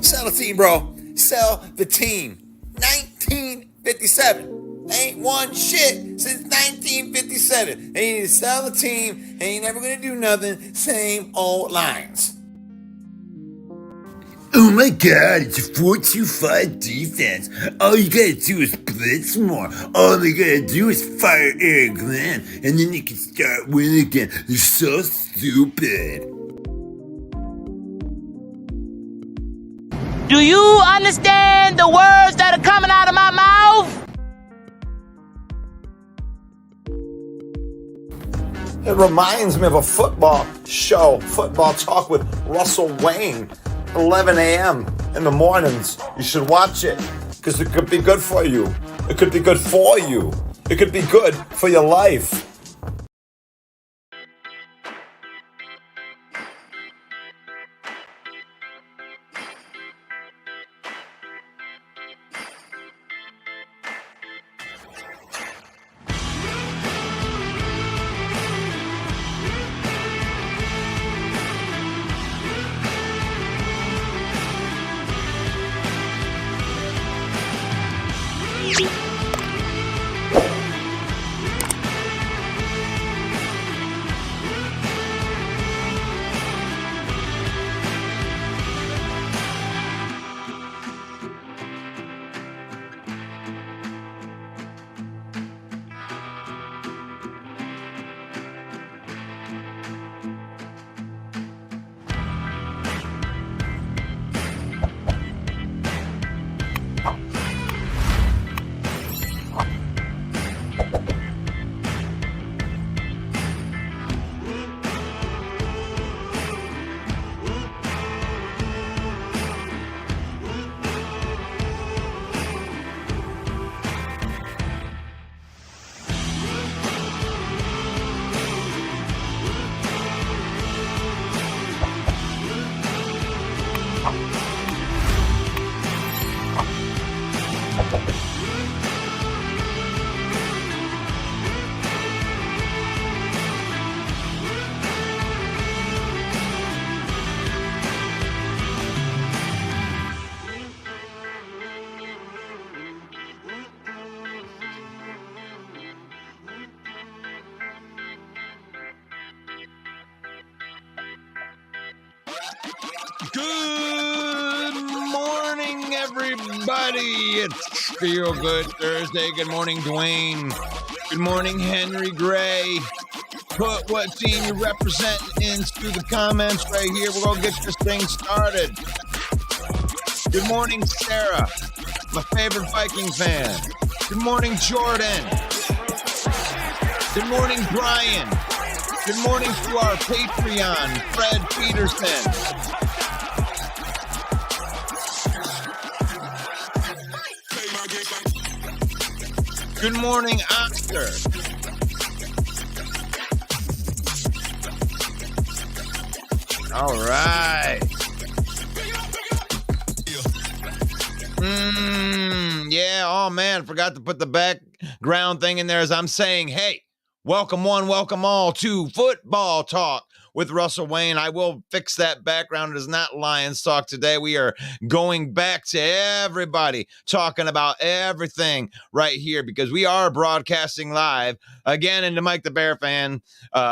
Sell the team, bro. Sell the team. 1957. They ain't won shit since 1957. They need to sell the team. They ain't never gonna do nothing. Same old lines. Oh my god, it's a 4-2-5 defense. All you gotta do is blitz more. All they gotta do is fire Eric Glenn, and then they can start winning again. They're so stupid. Do you understand the words that are coming out of my mouth? It reminds me of a football show, Football Talk with Russell Wayne, 11 a.m. in the mornings. You should watch it because it could be good for you. It could be good for you. It could be good for your life. Good morning, everybody. It's Feelgood Thursday. Good morning, Dwayne. Good morning, Henry Gray. Put what team you represent into the comments right here. We're going to get this thing started. Good morning, Sarah, my favorite Viking fan. Good morning, Jordan. Good morning, Brian. Good morning to our Patreon, Fred Peterson. Good morning, Oscar. All right. Yeah, oh man, forgot to put the background thing in there as I'm saying, hey, welcome one, welcome all to Football Talk with Russell Wayne. I will fix that background. It is not Lions Talk today. We are going back to everybody talking about everything right here because we are broadcasting live again. And to Mike the Bear fan,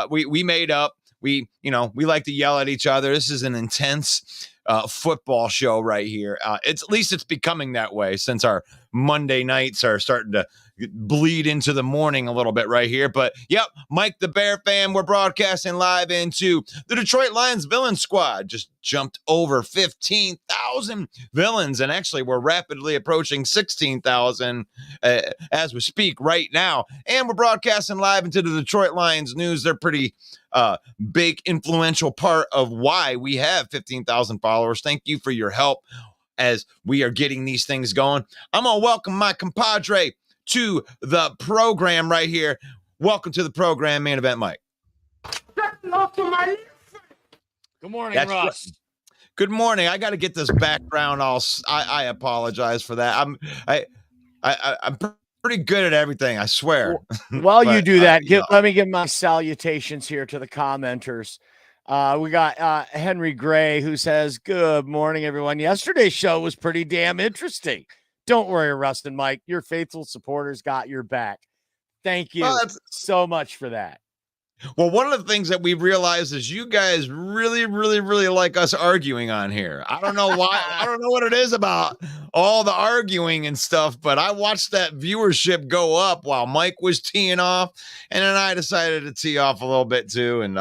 we made up. We like to yell at each other. This is an intense football show right here. At least it's becoming that way since our Monday nights are starting to bleed into the morning a little bit right here. But yep, Mike the Bear fan, we're broadcasting live into the Detroit Lions villain squad. Just jumped over 15,000 villains, and actually we're rapidly approaching 16,000 as we speak right now. And we're broadcasting live into the Detroit Lions news. They're pretty big influential part of why we have 15,000 followers. Thank you for your help as we are getting these things going. I'm going to welcome my compadre to the program right here. Welcome to the program, Main Event Mike. Good morning, That's Russ. right. Good morning. I got to get this background all. I apologize for that. I'm pretty good at everything, I swear. While you do that, you know. let me give my salutations here to the commenters. We got Henry Gray, who says, "Good morning, everyone. Yesterday's show was pretty damn interesting. Don't worry, Russ and Mike. Your faithful supporters got your back. Thank you so much for that." Well, one of the things that we've realized is you guys really, really, really like us arguing on here. I don't know why. I don't know what it is about all the arguing and stuff, but I watched that viewership go up while Mike was teeing off, and then I decided to tee off a little bit too. And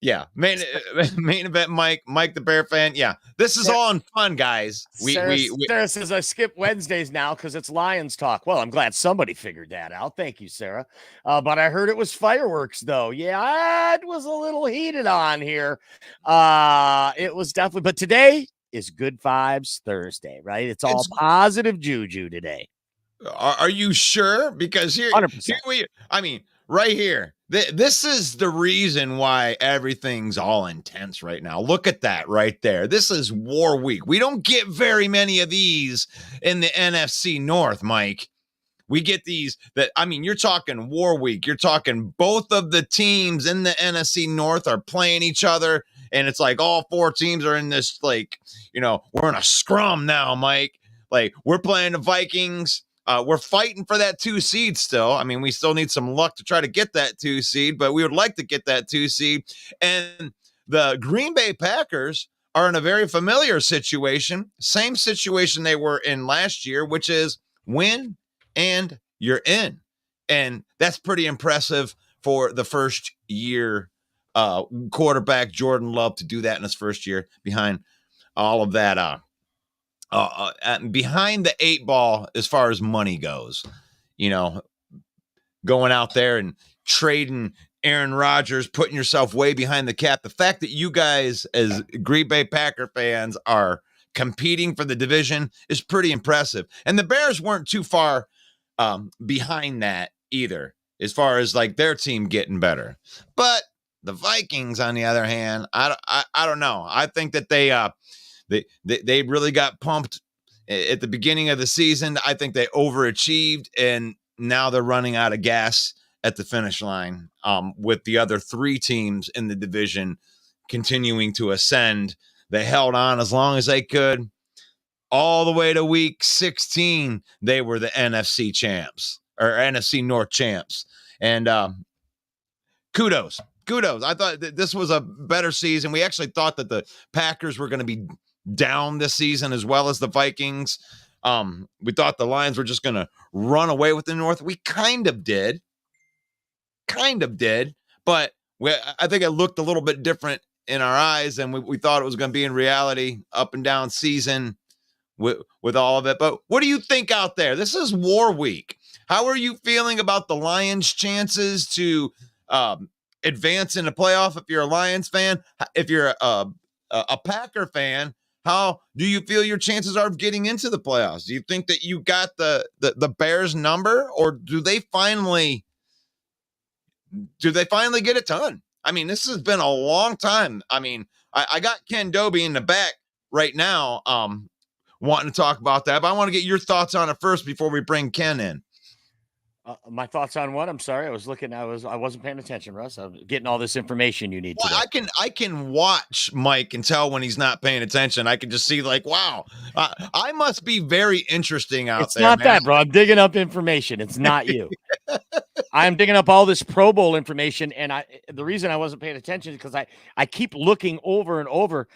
yeah, main event, Mike the Bear fan. Yeah, this is all in fun, guys. Sarah says I skip Wednesdays now because it's Lions talk. Well, I'm glad somebody figured that out. Thank you, Sarah. But I heard it was fireworks, though. Yeah, it was a little heated on here. It was definitely. But today is Good Vibes Thursday, right? It's all positive juju today. Are you sure? Because here 100%. Right here. This is the reason why everything's all intense right now. Look at that right there. This is War Week. We don't get very many of these in the NFC North, Mike. We get these you're talking War Week. You're talking both of the teams in the NFC North are playing each other. And it's like all four teams are in this, we're in a scrum now, Mike. Like, we're playing the Vikings. We're fighting for that 2 seed still. I mean, we still need some luck to try to get that 2 seed, but we would like to get that 2 seed. And the Green Bay Packers are in a very familiar situation, same situation they were in last year, which is win and you're in. And that's pretty impressive for the first year quarterback Jordan Love to do that in his first year behind all of that behind the 8 ball as far as money goes, going out there and trading Aaron Rodgers, putting yourself way behind the cap. The fact that you guys as Green Bay Packer fans are competing for the division is pretty impressive. And the Bears weren't too far behind that either, as far as like their team getting better. But the Vikings, on the other hand, I don't know. I think that they really got pumped at the beginning of the season. I think they overachieved, and now they're running out of gas at the finish line with the other 3 teams in the division continuing to ascend. They held on as long as they could. All the way to week 16, they were the NFC champs or NFC North champs. And kudos. I thought that this was a better season. We actually thought that the Packers were going to be down this season as well as the Vikings. We thought the Lions were just going to run away with the North. We kind of did, but I think it looked a little bit different in our eyes than we thought it was going to be in reality. Up and down season with all of it. But what do you think out there? This is War Week. How are you feeling about the Lions' chances to advance in the playoff? If you're a Lions fan, if you're a Packer fan, how do you feel your chances are of getting into the playoffs? Do you think that you got the Bears number, or do they finally get it done? I mean, this has been a long time. I mean, I got Ken Doby in the back right now wanting to talk about that, but I want to get your thoughts on it first before we bring Ken in. My thoughts on what? I'm sorry. I wasn't paying attention, Russ. I'm getting all this information you need today. I can watch Mike and tell when he's not paying attention. I can just see like, wow, I must be very interesting out it's there. It's not man. that, bro. I'm digging up information. It's not you. I'm digging up all this Pro Bowl information. And the reason I wasn't paying attention is because I keep looking over and over,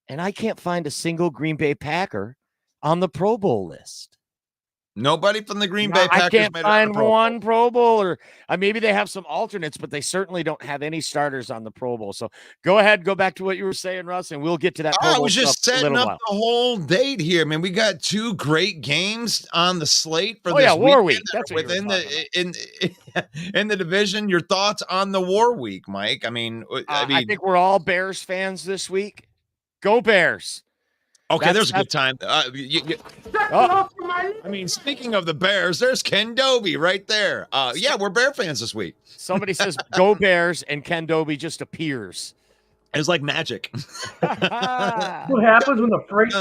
and I can't find a single Green Bay Packer on the Pro Bowl list. Nobody from the Green Bay Packers. I can't find one Pro Bowl, or maybe they have some alternates, but they certainly don't have any starters on the Pro Bowl. So go ahead, go back to what you were saying, Russ, and we'll get to that. Pro Bowl I was just setting up while. the whole date here, man. We got 2 great games on the slate for this War Week. That's what within in the division. Your thoughts on the War Week, Mike? I think we're all Bears fans this week. Go Bears! Okay, That's- there's a good time. Oh, I mean, speaking of the Bears, there's Ken Doby right there. Yeah, we're Bear fans this week. somebody says go Bears, and Ken Doby just appears. It's like magic. What happens when the freight?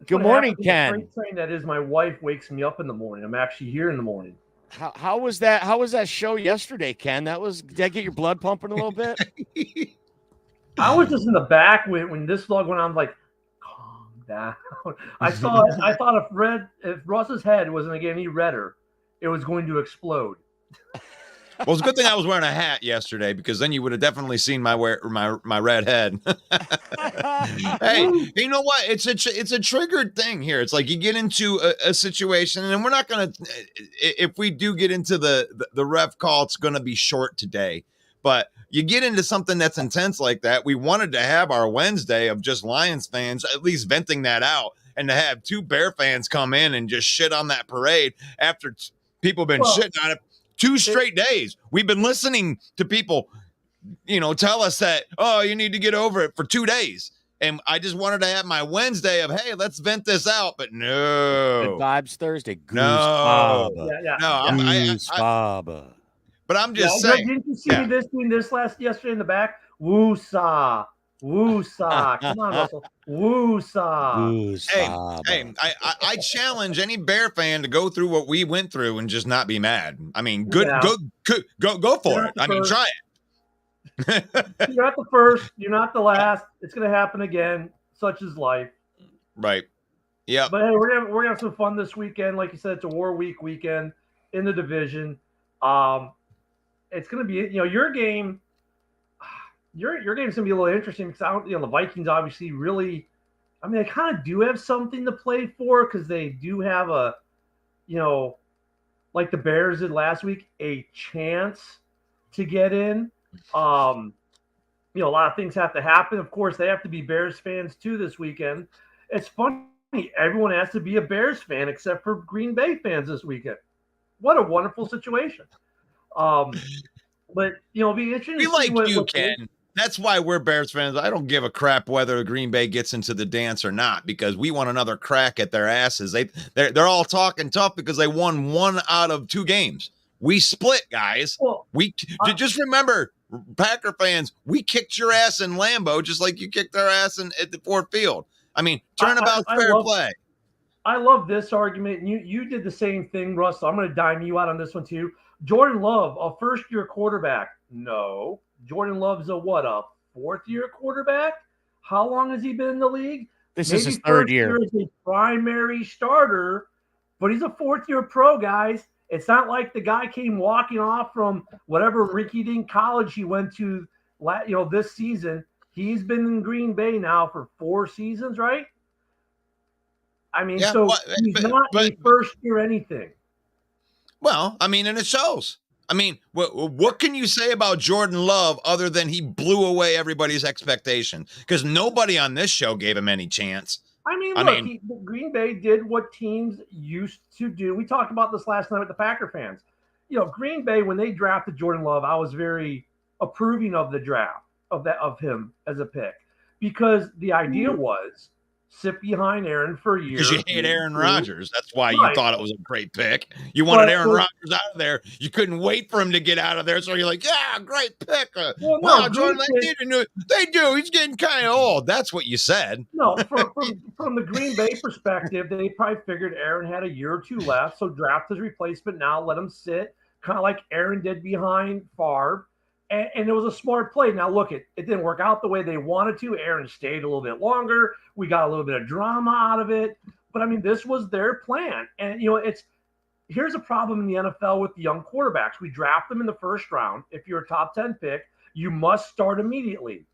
Good morning, Ken. The freight train that is my wife wakes me up in the morning. I'm actually here in the morning. How was that? How was that show yesterday, Ken? Did that get your blood pumping a little bit? I was just in the back when this vlog went on. I'm like, calm down. I thought if Russ's head wasn't going to get any redder, it was going to explode. Well, it's a good thing I was wearing a hat yesterday because then you would have definitely seen my red head. Hey, you know what? It's a triggered thing here. It's like you get into a situation, and we're not gonna. If we do get into the ref call, it's gonna be short today. But you get into something that's intense like that. We wanted to have our Wednesday of just Lions fans at least venting that out, and to have two Bear fans come in and just shit on that parade after people have been shitting on it. 2 straight days. We've been listening to people, tell us that, oh, you need to get over it for 2 days. And I just wanted to have my Wednesday of, hey, let's vent this out. But no. Good vibes Thursday. Goose No. Baba. Yeah. No, Goose Baba. But I'm just saying. Didn't you see me doing this yesterday in the back? Woo-saw. Woo-saw. Come on, Russell. Woo-saw. Goose Baba. Hey, I challenge any Bear fan to go through what we went through and just not be mad. I mean, go for it. I mean, try it. You're not the first. You're not the last. It's going to happen again. Such is life. Right. Yeah. But hey, we're gonna have some fun this weekend. Like you said, it's a war week weekend in the division. It's going to be, your game. Your game's gonna be a little interesting because the Vikings obviously really, they kind of do have something to play for because they do have a, like the Bears did last week, a chance to get in. A lot of things have to happen. Of course, they have to be Bears fans too this weekend. It's funny, everyone has to be a Bears fan except for Green Bay fans this weekend. What a wonderful situation. But it'll be interesting. We to see like you, Ken. That's why we're Bears fans. I don't give a crap whether Green Bay gets into the dance or not because we want another crack at their asses. They're all talking tough because they won 1 out of 2 games. We split, guys. Well, Just remember, Packer fans, we kicked your ass in Lambeau just like you kicked our ass at the Ford Field. I mean, turnabout's fair play. I love this argument. And you did the same thing, Russ. I'm going to dime you out on this one too. Jordan Love, a first-year quarterback. No. Jordan Love's a 4th-year quarterback? How long has he been in the league? This is his 3rd year. He's a primary starter, but he's a 4th-year pro, guys. It's not like the guy came walking off from whatever rinky-dink college he went to, this season. He's been in Green Bay now for 4 seasons, right? I mean, he's not a first-year anything. Well, and it shows. What can you say about Jordan Love other than he blew away everybody's expectation? Because nobody on this show gave him any chance. Green Bay did what teams used to do. We talked about this last night with the Packer fans. Green Bay, when they drafted Jordan Love, I was very approving of the draft of him as a pick because the idea was sit behind Aaron for years. Because you hate Aaron Rodgers. That's why you thought it was a great pick. You wanted Aaron Rodgers out of there. You couldn't wait for him to get out of there. So you're like, yeah, great pick. Jordan, they do. He's getting kind of old. That's what you said. No, from the Green Bay perspective, they probably figured Aaron had a year or 2 left. So draft his replacement now, let him sit, kind of like Aaron did behind Favre. And it was a smart play. Now, look, it didn't work out the way they wanted to. Aaron stayed a little bit longer. We got a little bit of drama out of it. But, this was their plan. And, here's a problem in the NFL with the young quarterbacks. We draft them in the first round. If you're a top 10 pick, you must start immediately.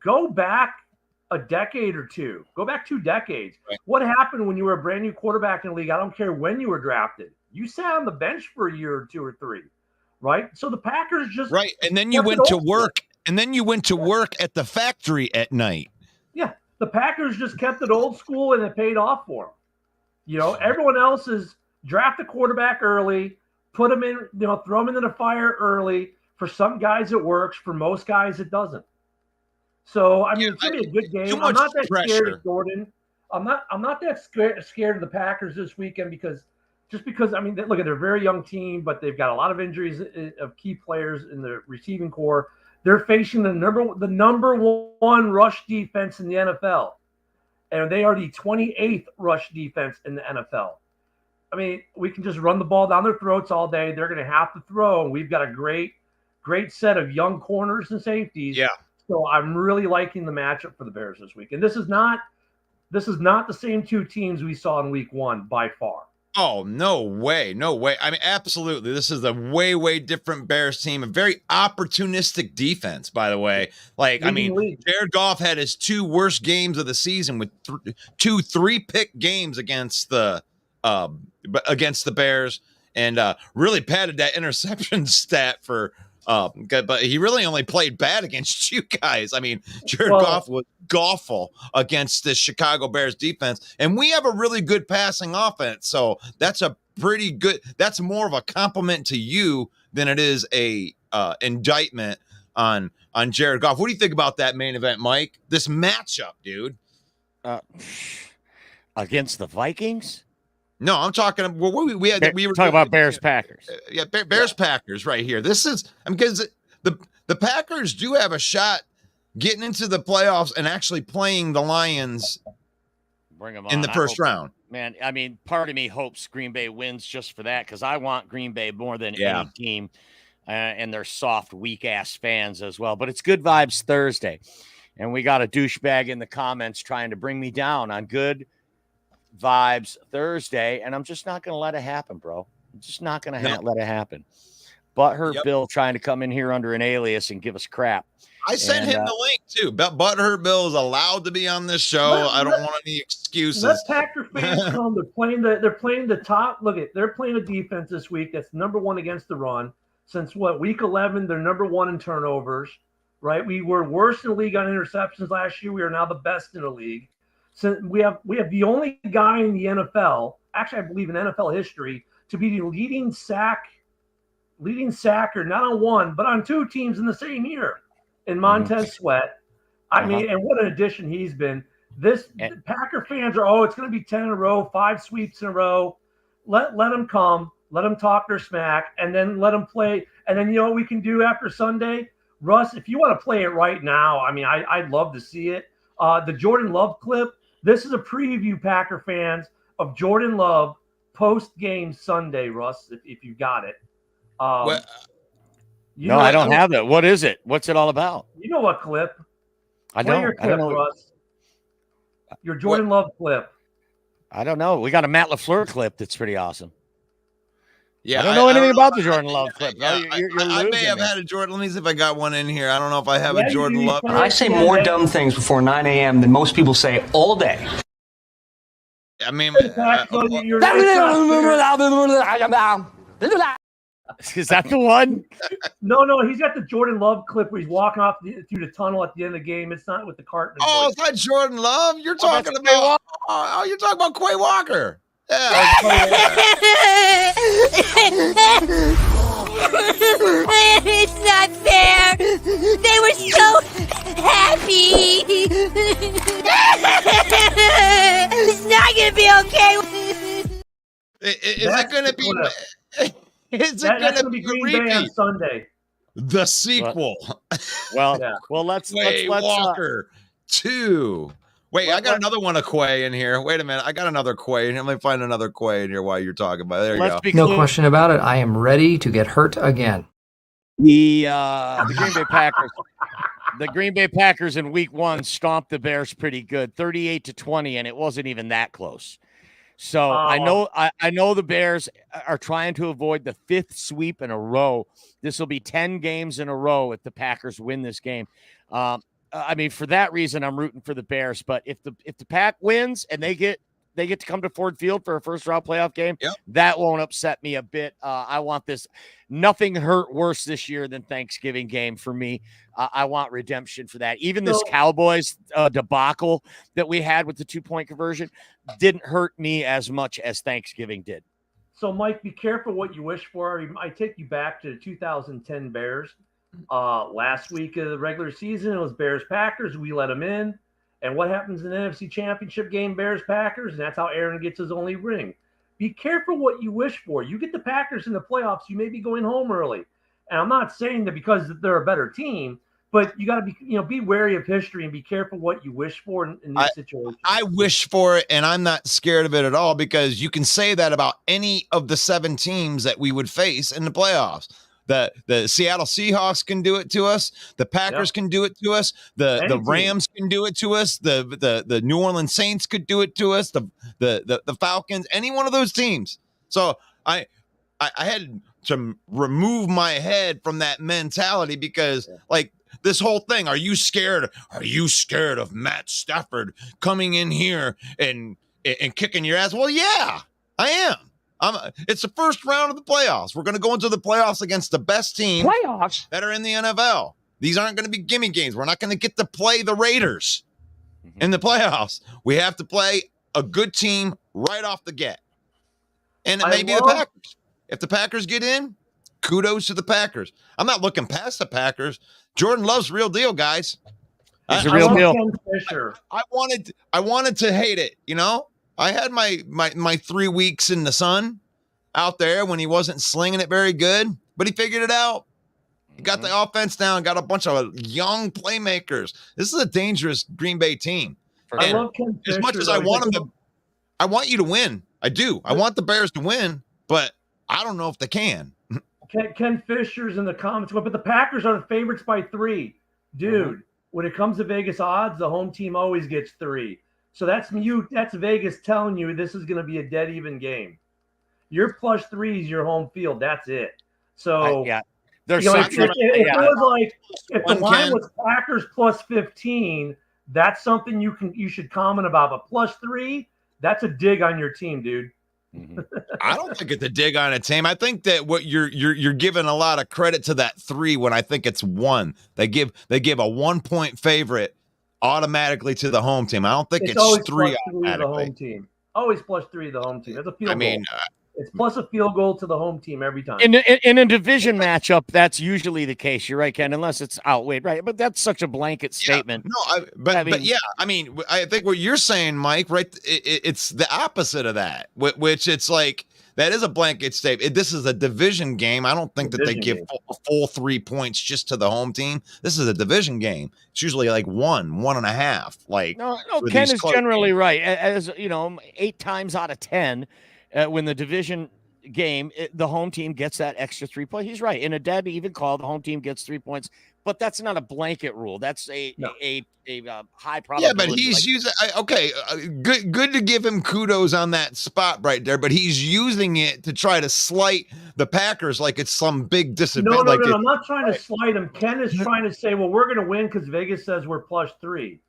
Go back a decade or 2. Go back 2 decades. Right. What happened when you were a brand new quarterback in the league? I don't care when you were drafted. You sat on the bench for a year or 2 or 3. Right. So the Packers just and then you went to work, at the factory at night. Yeah, the Packers just kept it old school, and it paid off for them. Everyone else is draft a quarterback early, put him in, throw him into the fire early. For some guys, it works. For most guys, it doesn't. So it's gonna be a good game. I'm not that scared of Jordan. I'm not that scared of the Packers this weekend because I mean, look at they're a very young team, but they've got a lot of injuries of key players in the receiving core. They're facing the number one rush defense in the NFL, and they are the 28th rush defense in the NFL. I mean, we can just run the ball down their throats all day. They're going to have to throw, and we've got a great set of young corners and safeties. Yeah. So I'm really liking the matchup for the Bears this week. And this is not the same two teams we saw in week 1 by far. Oh, no way. No way. I mean, absolutely. This is a way, way different Bears team. A very opportunistic defense, by the way. Like, I mean, Jared Goff had his 2 worst games of the season with 2 3-pick games against the Bears, and really padded that interception stat for but he really only played bad against you guys. I mean, Jared Goff was awful against the Chicago Bears defense, and we have a really good passing offense. So that's a pretty good. That's more of a compliment to you than it is a indictment on Jared Goff. What do you think about that main event, Mike? This matchup, dude. Against the Vikings? No, I'm talking. Well, we were talking about Bears Packers. Yeah, Bears Packers right here. This is because the Packers do have a shot getting into the playoffs and actually playing the Lions. Bring them on in the first round. Man, I mean, part of me hopes Green Bay wins just for that because I want Green Bay more than any team, and their soft, weak ass fans as well. But it's Good Vibes Thursday, and we got a douchebag in the comments trying to bring me down on Good Vibes Thursday, and I'm just not going to let it happen, bro. I'm just not going to let it happen. Butthurt Bill trying to come in here under an alias and give us crap. I sent him the link too. Butthurt Bill is allowed to be on this show. I don't want any excuses. Let Packer fans come. They're playing the top. They're playing a defense this week that's number 1 against the run. Since week 11, they're number 1 in turnovers. Right? We were worst in the league on interceptions last year. We are now the best in the league. So we have the only guy in the NFL, actually I believe in NFL history, to be the leading sacker, not on 1, but on 2 teams in the same year, in Montez Sweat. I mean, and what an addition he's been. Packer fans are, it's going to be 10 in a row, 5 sweeps in a row. Let them come, let them talk their smack, and then let them play. And then you know what we can do after Sunday? Russ, if you want to play it right now, I mean, I'd love to see it. The Jordan Love clip. This is a preview, Packer fans, of Jordan Love post-game Sunday, Russ, if you got it. I don't have it. What is it? What's it all about? You know what clip? I don't know. Russ. Your Jordan Love clip. I don't know. We got a Matt LaFleur clip that's pretty awesome. Yeah, I don't know anything about the Jordan Love clip. I may have had a Jordan. Let me see if I got one in here. I don't know if I have a Jordan Love. I say more dumb things before 9 a.m. than most people say all day. I mean, is that the one? No. He's got the Jordan Love clip where he's walking off through the tunnel at the end of the game. It's not with the cart. Oh, it's not Jordan Love. You're talking about. Oh, you're talking about Quay Walker. Yeah. It's not fair. They were so happy. It's not going to be okay. Is it going to be? Is it going to be Green Bay on Sunday? The sequel. Well, let's Walker 2. Wait, I got another one of Quay in here. Wait a minute. I got another Quay. Let me find another Quay in here while you're talking about it. There you go. No question about it. I am ready to get hurt again. The Green Bay Packers in week 1 stomped the Bears pretty good, 38-20, and it wasn't even that close. So I know the Bears are trying to avoid the 5th sweep in a row. This will be 10 games in a row if the Packers win this game. I mean, for that reason, I'm rooting for the Bears. But if the Pack wins and they get to come to Ford Field for a first-round playoff game, that won't upset me a bit. I want this. Nothing hurt worse this year than Thanksgiving game for me. I want redemption for that. Even this Cowboys debacle that we had with the 2-point conversion didn't hurt me as much as Thanksgiving did. So, Mike, be careful what you wish for. I take you back to the 2010 Bears. Last week of the regular season, it was Bears-Packers. We let them in. And what happens in the NFC Championship game, Bears-Packers, and that's how Aaron gets his only ring. Be careful what you wish for. You get the Packers in the playoffs, you may be going home early. And I'm not saying that because they're a better team, but you got to be wary of history and be careful what you wish for in these situations. I wish for it, and I'm not scared of it at all, because you can say that about any of the 7 teams that we would face in the playoffs. The Seattle Seahawks can do it to us. The Packers can do it to us. The Rams can do it to us. The New Orleans Saints could do it to us. The Falcons, any one of those teams. So I had to remove my head from that mentality, because like this whole thing, are you scared of Matt Stafford coming in here and kicking your ass? Well, yeah, I am. It's the first round of the playoffs. We're going to go into the playoffs against the best teams that are in the NFL. These aren't going to be gimme games. We're not going to get to play the Raiders in the playoffs. We have to play a good team right off the get. And it may be the Packers. If the Packers get in, kudos to the Packers. I'm not looking past the Packers. Jordan Love's real deal, guys. He's a real deal. I wanted to hate it, you know? I had my 3 weeks in the sun out there when he wasn't slinging it very good, but he figured it out. He got the offense down, got a bunch of young playmakers. This is a dangerous Green Bay team. I love Ken Fisher, as much as I want them to, I want you to win. I do. I want the Bears to win, but I don't know if they can. Ken Fisher's in the comments, but the Packers are the favorites by 3. Dude, when it comes to Vegas odds, the home team always gets 3. So that's Vegas telling you this is going to be a dead even game. Your +3 is your home field. That's it. So there's if the line was Packers +15, that's something you should comment about. But +3, that's a dig on your team, dude. I don't think it's a dig on a team. I think that what you're giving a lot of credit to that 3 when I think it's 1. They give a 1-point favorite automatically to the home team. I don't think it's 3 automatically. The home team. Always +3 the home team. That's a field goal. It's plus a field goal to the home team every time. In a division matchup, that's usually the case. You're right, Ken, unless it's outweighed, right? But that's such a blanket statement. I think what you're saying, Mike, right? It's the opposite of that, which it's like that is a blanket statement. This is a division game. I don't think that they give full 3 points just to the home team. This is a division game. It's usually like 1.5. Like no, Ken is generally right. As you know, 8 times out of 10. When the division game, the home team gets that extra 3 points. He's right. In a dead even call, the home team gets 3 points, but that's not a blanket rule. That's a high probability. Yeah, but he's using good to give him kudos on that spot right there. But he's using it to try to slight the Packers like it's some big disadvantage. No, I'm not trying to slight him. Ken is trying to say, well, we're going to win because Vegas says we're +3,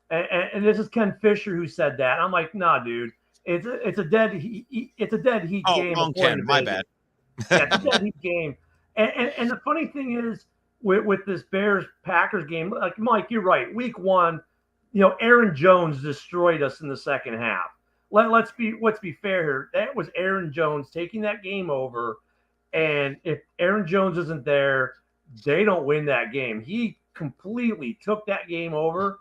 and this is Ken Fisher who said that. I'm like, nah, dude. It's a dead heat game. Oh, Ken, my bad. Yeah, it's a dead heat game. And the funny thing is with this Bears-Packers game, like Mike, you're right. Week 1, Aaron Jones destroyed us in the second half. Let's be fair here. That was Aaron Jones taking that game over. And if Aaron Jones isn't there, they don't win that game. He completely took that game over.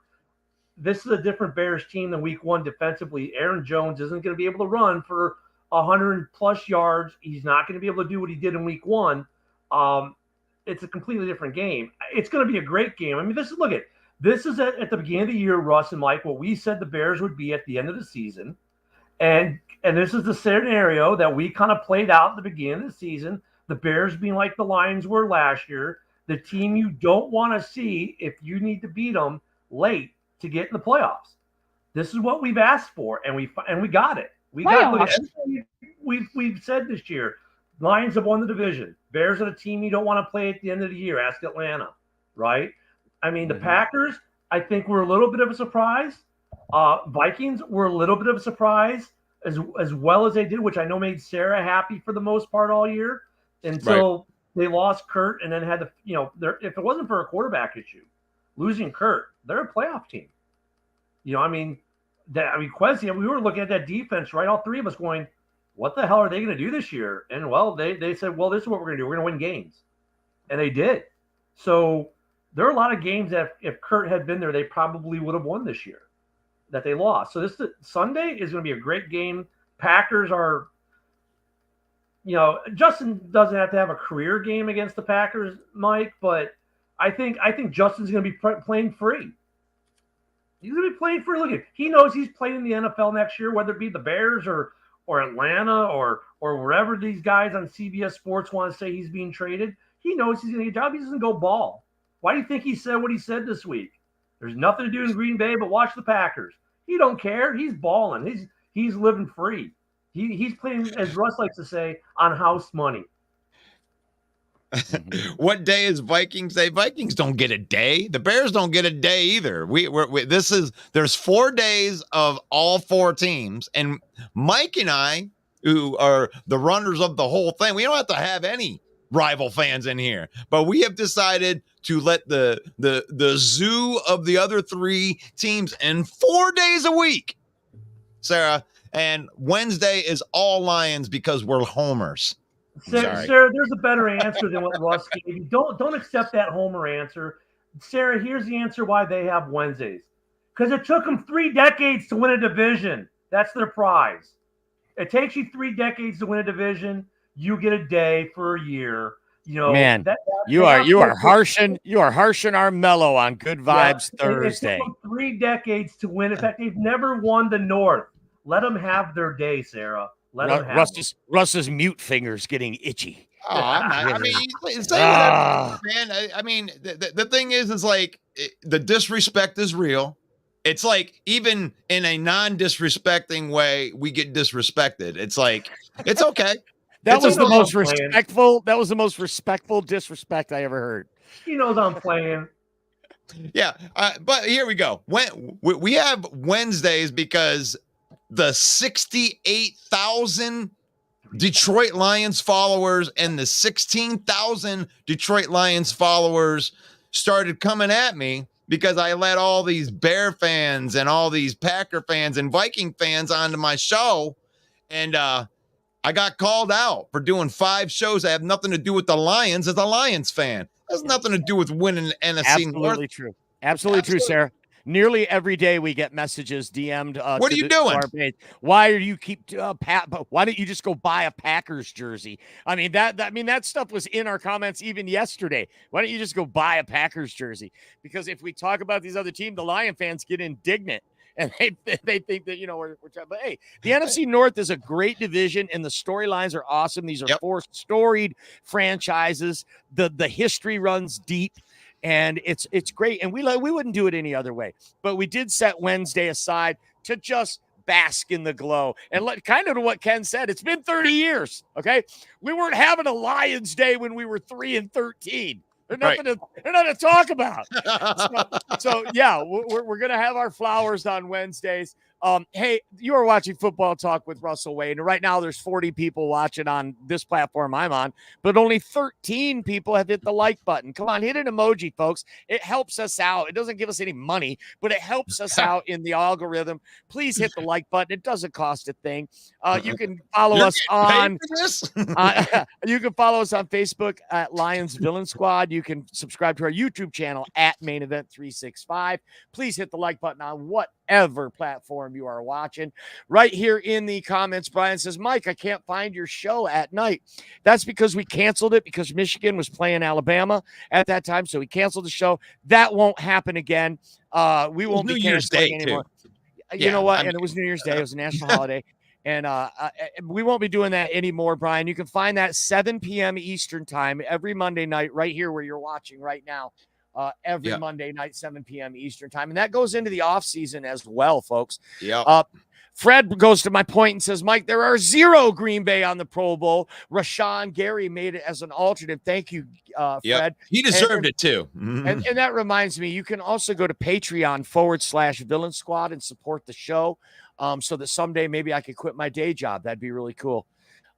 This is a different Bears team than Week 1 defensively. Aaron Jones isn't going to be able to run for 100+ yards. He's not going to be able to do what he did in Week 1. It's a completely different game. It's going to be a great game. I mean, this is at the beginning of the year, Russ and Mike, what we said the Bears would be at the end of the season. And this is the scenario that we kind of played out at the beginning of the season. The Bears being like the Lions were last year, the team you don't want to see if you need to beat them late to get in the playoffs. This is what we've asked for, and we got it. Got everything we've said this year. Lions have won the division. Bears are a team you don't want to play at the end of the year. Ask Atlanta, right? I mean, the Packers, I think, were a little bit of a surprise. Vikings were a little bit of a surprise as well as they did, which I know made Sarah happy for the most part all year until they lost Kurt and then had to, if it wasn't for a quarterback issue, losing Kurt, they're a playoff team. Quezzy, we were looking at that defense, right? All 3 of us going, what the hell are they going to do this year? And, well, they said, well, this is what we're going to do. We're going to win games. And they did. So there are a lot of games that if Kurt had been there, they probably would have won this year. that they lost. So this Sunday is going to be a great game. Packers are, Justin doesn't have to have a career game against the Packers, Mike, but I think Justin's going to be playing free. He's going to be playing free. Look, he knows he's playing in the NFL next year, whether it be the Bears or Atlanta or wherever these guys on CBS Sports want to say he's being traded. He knows he's going to get a job. He doesn't go ball. Why do you think he said what he said this week? There's nothing to do in Green Bay but watch the Packers. He don't care. He's balling. He's living free. He's playing, as Russ likes to say, on house money. What day is Vikings Day? Vikings don't get a day. The Bears don't get a day either. There's 4 days of all 4 teams, and Mike and I, who are the runners of the whole thing, we don't have to have any rival fans in here, but we have decided to let the zoo of the other 3 teams in 4 days a week, Sarah. And Wednesday is all Lions because we're homers. Sarah, there's a better answer than what Russ gave you. Don't accept that homer answer. Sarah, here's the answer why they have Wednesdays. Because it took them 3 decades to win a division. That's their prize. It takes you 3 decades to win a division. You get a day for a year. Man, you are harshing our mellow on Good Vibes Thursday. It took them 3 decades to win. In fact, they've never won the North. Let them have their day, Sarah. Russ's mute fingers getting itchy. I mean, say whatever, man. I mean, the thing is like the disrespect is real. It's like even in a non-disrespecting way, we get disrespected. It's like it's okay. That was the most respectful. That was the most respectful disrespect I ever heard. He knows I'm playing. Yeah, but here we go. When we have Wednesdays because the 68,000 Detroit Lions followers and the 16,000 Detroit Lions followers started coming at me because I let all these Bear fans and all these Packer fans and Viking fans onto my show. And I got called out for doing 5 shows that have nothing to do with the Lions as a Lions fan. It has nothing to do with winning the NFC North. Absolutely true. Absolutely true, Sarah. Nearly every day we get messages DM'd. What are you doing? Why are you why don't you just go buy a Packers jersey? I mean that stuff was in our comments even yesterday. Why don't you just go buy a Packers jersey? Because if we talk about these other teams, the Lion fans get indignant and they think that we're trying. But hey, the NFC North is a great division and the storylines are awesome. These are 4 storied franchises. The history runs deep. And it's great, and we wouldn't do it any other way. But we did set Wednesday aside to just bask in the glow and kind of to what Ken said. It's been 30 years. Okay, we weren't having a Lions Day when we were 3-13. There's nothing to talk about. so yeah, we're gonna have our flowers on Wednesdays. Hey, you are watching Football Talk with Russell Wayne. Right now, there's 40 people watching on this platform I'm on, but only 13 people have hit the like button. Come on, hit an emoji, folks. It helps us out. It doesn't give us any money, but it helps us out in the algorithm. Please hit the like button. It doesn't cost a thing. You can follow us on. You can follow us on Facebook at Lions Villain Squad. You can subscribe to our YouTube channel at Main Event 365. Please hit the like button on whatever platform you are watching. Right here in the comments, Brian says, Mike, I can't find your show at night. That's because we canceled it because Michigan was playing Alabama at that time. So we canceled the show. That won't happen again. We won't be New Year's Day anymore. You know what? And it was New Year's Day. It was a national holiday. And we won't be doing that anymore, Brian. You can find that 7 p.m. Eastern time every Monday night right here where you're watching right now. Every Monday night, 7 p.m. Eastern time. And that goes into the off season as well, folks. Yeah. Fred goes to my point and says, Mike, there are 0 Green Bay on the Pro Bowl. Rashawn Gary made it as an alternate. Thank you, Fred. He deserved it too. And that reminds me, you can also go to Patreon/Villain Squad and support the show so that someday maybe I could quit my day job. That'd be really cool.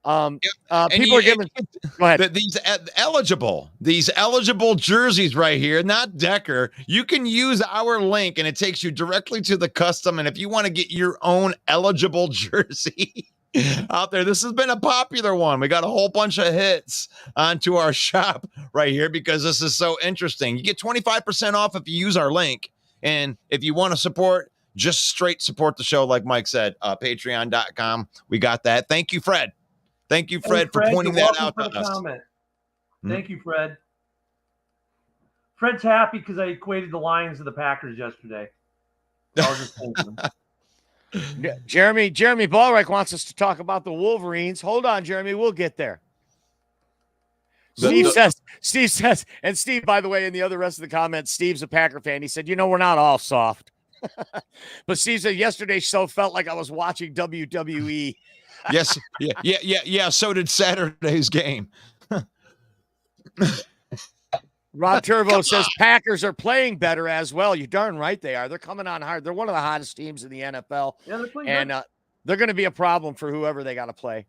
People are giving. Go ahead. These eligible jerseys right here, not Decker. You can use our link, and it takes you directly to the custom. And if you want to get your own eligible jersey out there, this has been a popular one. We got a whole bunch of hits onto our shop right here because this is so interesting. You get 25% off if you use our link, and if you want to support just straight support the show, like Mike said, patreon.com. We got that. Thank you, Fred. Thank you, Fred, for pointing that out to us. Comment. Thank you, Fred. Fred's happy because I equated the Lions to the Packers yesterday. I was just thinking. Jeremy Ballreich wants us to talk about the Wolverines. Hold on, Jeremy. We'll get there. Steve says, and Steve, by the way, in the other rest of the comments, Steve's a Packer fan. He said, we're not all soft. But Steve said, yesterday's show felt like I was watching WWE. Yes. Yeah. So did Saturday's game. Rob Turbo says Packers are playing better as well. You're darn right they are. They're coming on hard. They're one of the hottest teams in the NFL. Yeah, they're playing and they're going to be a problem for whoever they got to play.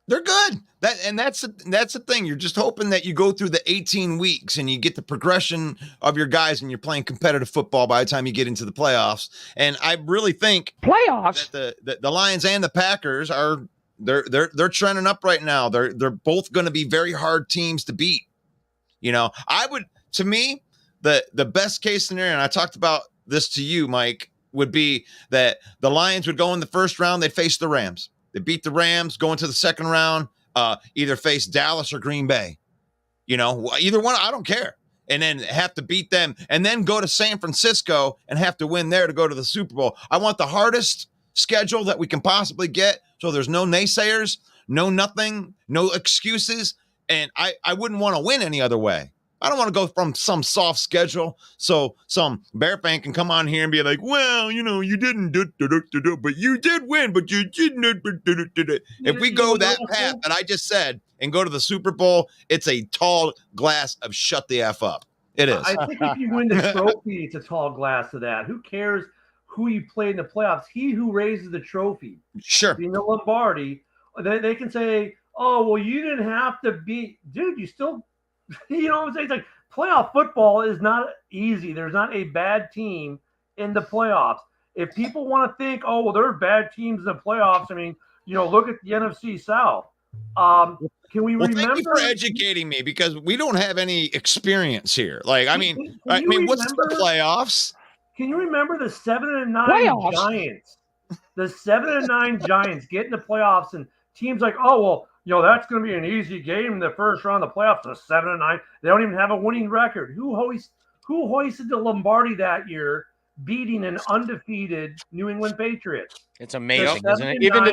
They're good. That's the thing. You're just hoping that you go through the 18 weeks and you get the progression of your guys and you're playing competitive football by the time you get into the playoffs. And I really think Playoffs? that the Lions and the Packers they're trending up right now. They're both going to be very hard teams to beat. To me, the best case scenario, and I talked about this to you, Mike, would be that the Lions would go in the first round. They'd face the Rams. They beat the Rams, go into the second round, either face Dallas or Green Bay. Either one, I don't care. And then have to beat them and then go to San Francisco and have to win there to go to the Super Bowl. I want the hardest schedule that we can possibly get. So there's no naysayers, no nothing, no excuses. And I wouldn't want to win any other way. I don't want to go from some soft schedule so some Bear fan can come on here and be like, well, you didn't but you did win, but you didn't. If we go that path that I just said and go to the Super Bowl, it's a tall glass of shut the F up. It is. I think if you win the trophy, it's a tall glass of that. Who cares who you play in the playoffs? He who raises the trophy. Sure. In the Lombardi, they can say, oh, well, you didn't have to beat. Dude, you still – you know what I'm saying? It's like playoff football is not easy. There's not a bad team in the playoffs. If people want to think, oh, well, there are bad teams in the playoffs, I mean, look at the NFC South. Can we remember? Thank you for educating me because we don't have any experience here. Like, what's the playoffs? Can you remember the 7-9 Giants? The 7-9 Giants get in the playoffs and teams like, oh, well, that's going to be an easy game in the first round of the playoffs. The 7-9, they don't even have a winning record. Who hoisted the Lombardi that year, beating an undefeated New England Patriots? It's amazing, isn't it? Even to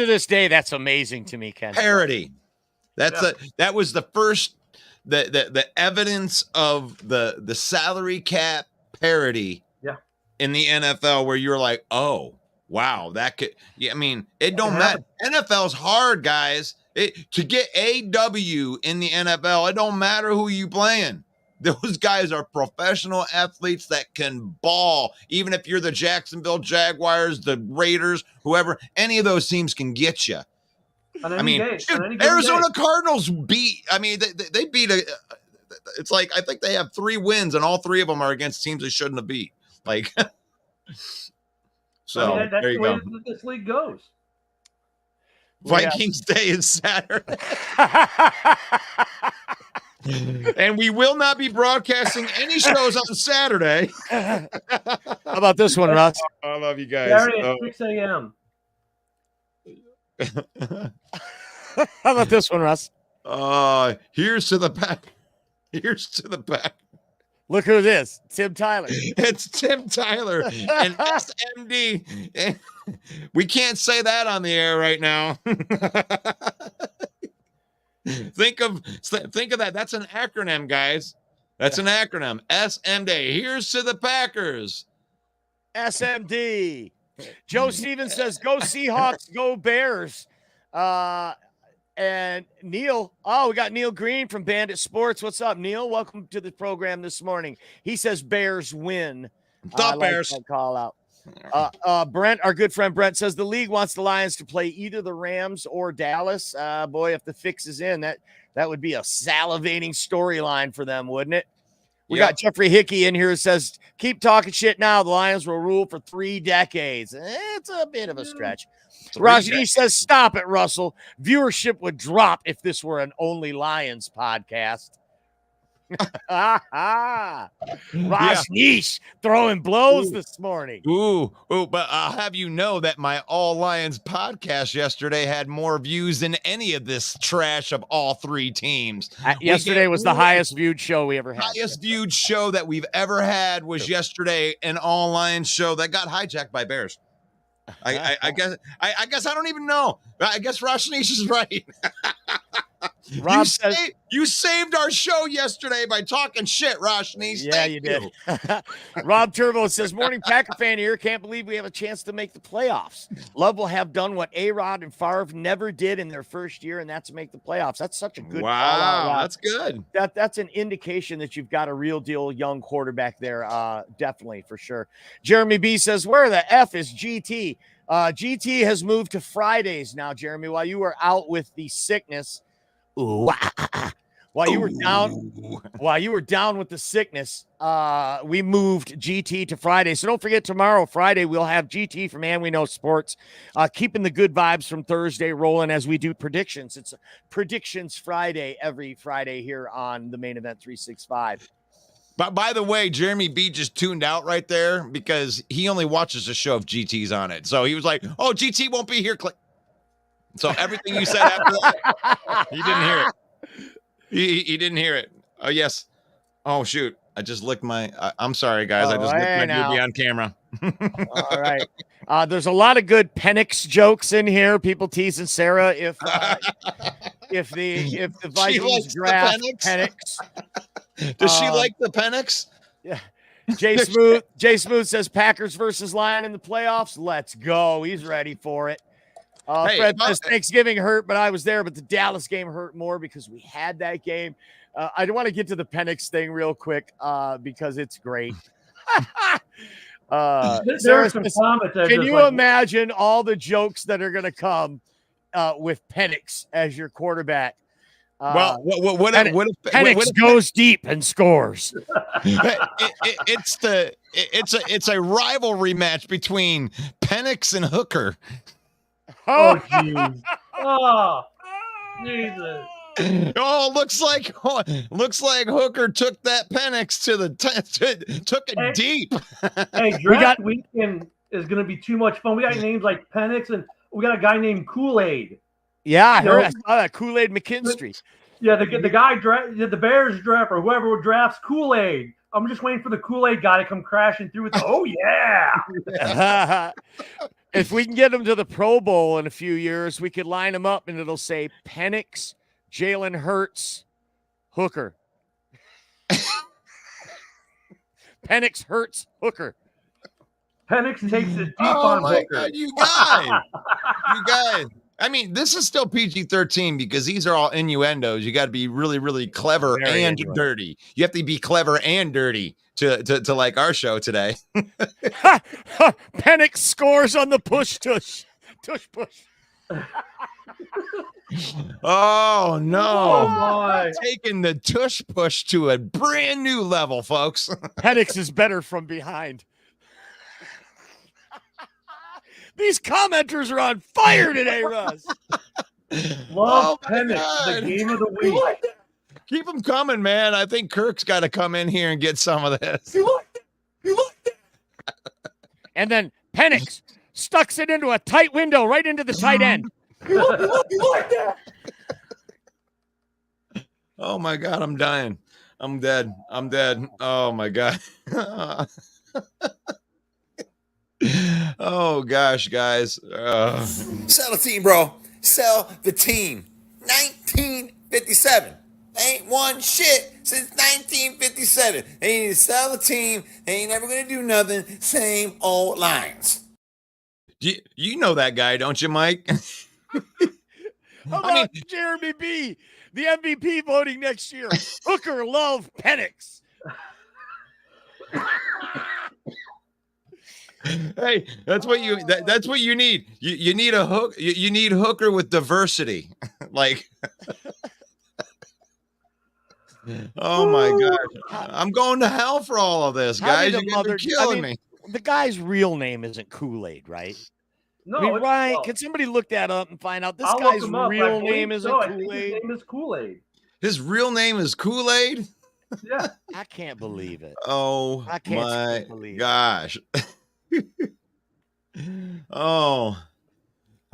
this day, that's amazing to me, Ken. Parity. That was the first the evidence of the salary cap parity. Yeah. In the NFL, where you're like, oh. Wow, that could. Yeah, I mean, it don't matter. NFL's hard, guys. To get a W in the NFL, it don't matter who you playing. Those guys are professional athletes that can ball. Even if you're the Jacksonville Jaguars, the Raiders, whoever, any of those teams can get you. Arizona Cardinals beat. I mean, they beat it's like I think they have 3 wins, and all 3 of them are against teams they shouldn't have beat. Like. So that's there you the way go. this league goes. Vikings Day is Saturday. And we will not be broadcasting any shows on Saturday. How about this one, Russ? I love you guys. Saturday at 6 a.m. How about this one, Russ? Here's to the back. Here's to the back. Look who it is. Tim Tyler. It's Tim Tyler and SMD. We can't say that on the air right now. Think of that. That's an acronym, guys. That's an acronym. SMD. Here's to the Packers. SMD. Joe Stevens says, go Seahawks, go Bears. And Neil, we got Neil Green from Bandit Sports. What's up, Neil? Welcome to the program this morning. He says Bears win. Bears. Like call out. Brent, our good friend Brent, says the league wants the Lions to play either the Rams or Dallas. Boy, if the fix is in, that would be a salivating storyline for them, wouldn't it? We got Jeffrey Hickey in here who says, keep talking shit now. The Lions will rule for 3 decades. It's a bit of a stretch. Rajani says, stop it, Russell. Viewership would drop if this were an Only Lions podcast. Ross Niche throwing blows this morning. But I'll have you know that my All Lions podcast yesterday had more views than any of this trash of all three teams. Yesterday was the highest viewed show we ever had. Highest viewed show that we've ever had was yesterday, an All Lions show that got hijacked by Bears. I guess I don't even know. I guess Ross Niche is right. Rob you saved our show yesterday by talking shit, Ross Niche. Yeah, you did. Rob Turbo says, morning Packer fan here. Can't believe we have a chance to make the playoffs. Love will have done what A-Rod and Favre never did in their first year, and that's make the playoffs. That's such a good call out. That's good. That's an indication that you've got a real deal young quarterback there. Definitely, for sure. Jeremy B says, where the F is GT? GT has moved to Fridays now, Jeremy, while you were out with the sickness. While you were down with the sickness, we moved GT to Friday. So don't forget, tomorrow, Friday, we'll have GT from And We Know Sports, keeping the good vibes from Thursday rolling as we do predictions. It's Predictions Friday every Friday here on the Main Event 365. But by the way, Jeremy B just tuned out right there because he only watches the show if GT's on it. So he was like, oh, GT won't be here. Click. So everything you said after that, he didn't hear it. He didn't hear it. Oh, yes. Oh, shoot. I just licked my I'm sorry, guys. I just licked my doobie on camera. All right. There's a lot of good Penix jokes in here. People teasing Sarah if the Vikings draft Penix. Does she like the Penix? Yeah. Jay Smooth says Packers versus Lion in the playoffs. Let's go. He's ready for it. Fred says Thanksgiving hurt, but I was there. But the Dallas game hurt more because we had that game. I want to get to the Penix thing real quick because it's great. There's some comments. Can you imagine all the jokes that are going to come with Penix as your quarterback? What if Penix goes deep and scores? It's a rivalry match between Penix and Hooker. Oh, jeez. Oh, Jesus. Oh, looks like Hooker took that Penix took it deep. Hey, draft weekend is going to be too much fun. We got names like Penix, and we got a guy named Kool-Aid. Yeah, I saw that Kool-Aid McKinstry. Yeah, the guy the Bears draft or whoever drafts Kool-Aid. I'm just waiting for the Kool-Aid guy to come crashing through with oh yeah. If we can get him to the Pro Bowl in a few years, we could line him up and it'll say Penix, Jalen Hurts, Hooker. Penix, Hurts, Hooker. Penix takes it deep on Hooker. God, you guys. I mean, this is still PG-13 because these are all innuendos. You got to be really, really clever and dirty. You have to be clever and dirty to like our show today. Penix scores on the push push. Oh no! Oh my! Taking the tush push to a brand new level, folks. Penix is better from behind. These commenters are on fire today, Russ. Love Penix, the game of the week. Keep them coming, man. I think Kirk's got to come in here and get some of this. You like that. And then Penix stucks it into a tight window right into the tight end. You like that. Oh, my God. I'm dying. I'm dead. Oh, my God. Oh, gosh, guys. Sell the team, bro. Sell the team. 1957. They ain't won shit since 1957. They need to sell the team. They ain't never going to do nothing. Same old Lions. You know that guy, don't you, Mike? How about Jeremy B., the MVP voting next year? Hooker love Penix. Hey, that's what you need. You need a hook. You need Hooker with diversity. Like, oh my God, I'm going to hell for all of this, guys. You're killing me. The guy's real name isn't Kool-Aid, right? No, Ryan, can somebody look that up and find out this guy's real name isn't Kool-Aid? His name is Kool-Aid. His real name is Kool-Aid. Yeah. I can't believe it. Oh I can't my believe it. gosh. Oh.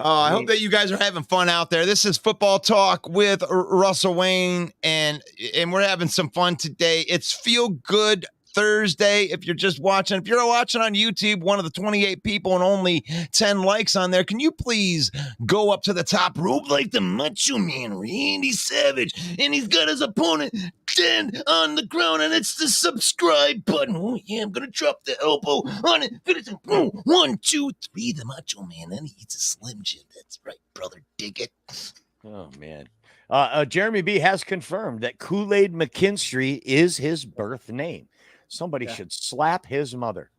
Oh, I hope that you guys are having fun out there. This is Football Talk with Russell Wayne, and we're having some fun today. It's Feel Good Thursday. If you're just watching, if you're watching on YouTube, one of the 28 people and only 10 likes on there, can you please go up to the top rope like the Macho Man, Randy Savage, and he's got his opponent dead on the ground, and it's the subscribe button. Oh yeah, I'm gonna drop the elbow on it. 1, 2, 3. The Macho Man, and he eats a Slim Jim. That's right, brother. Dig it. Oh man. Jeremy B has confirmed that Kool-Aid McKinstry is his birth name. Somebody should slap his mother.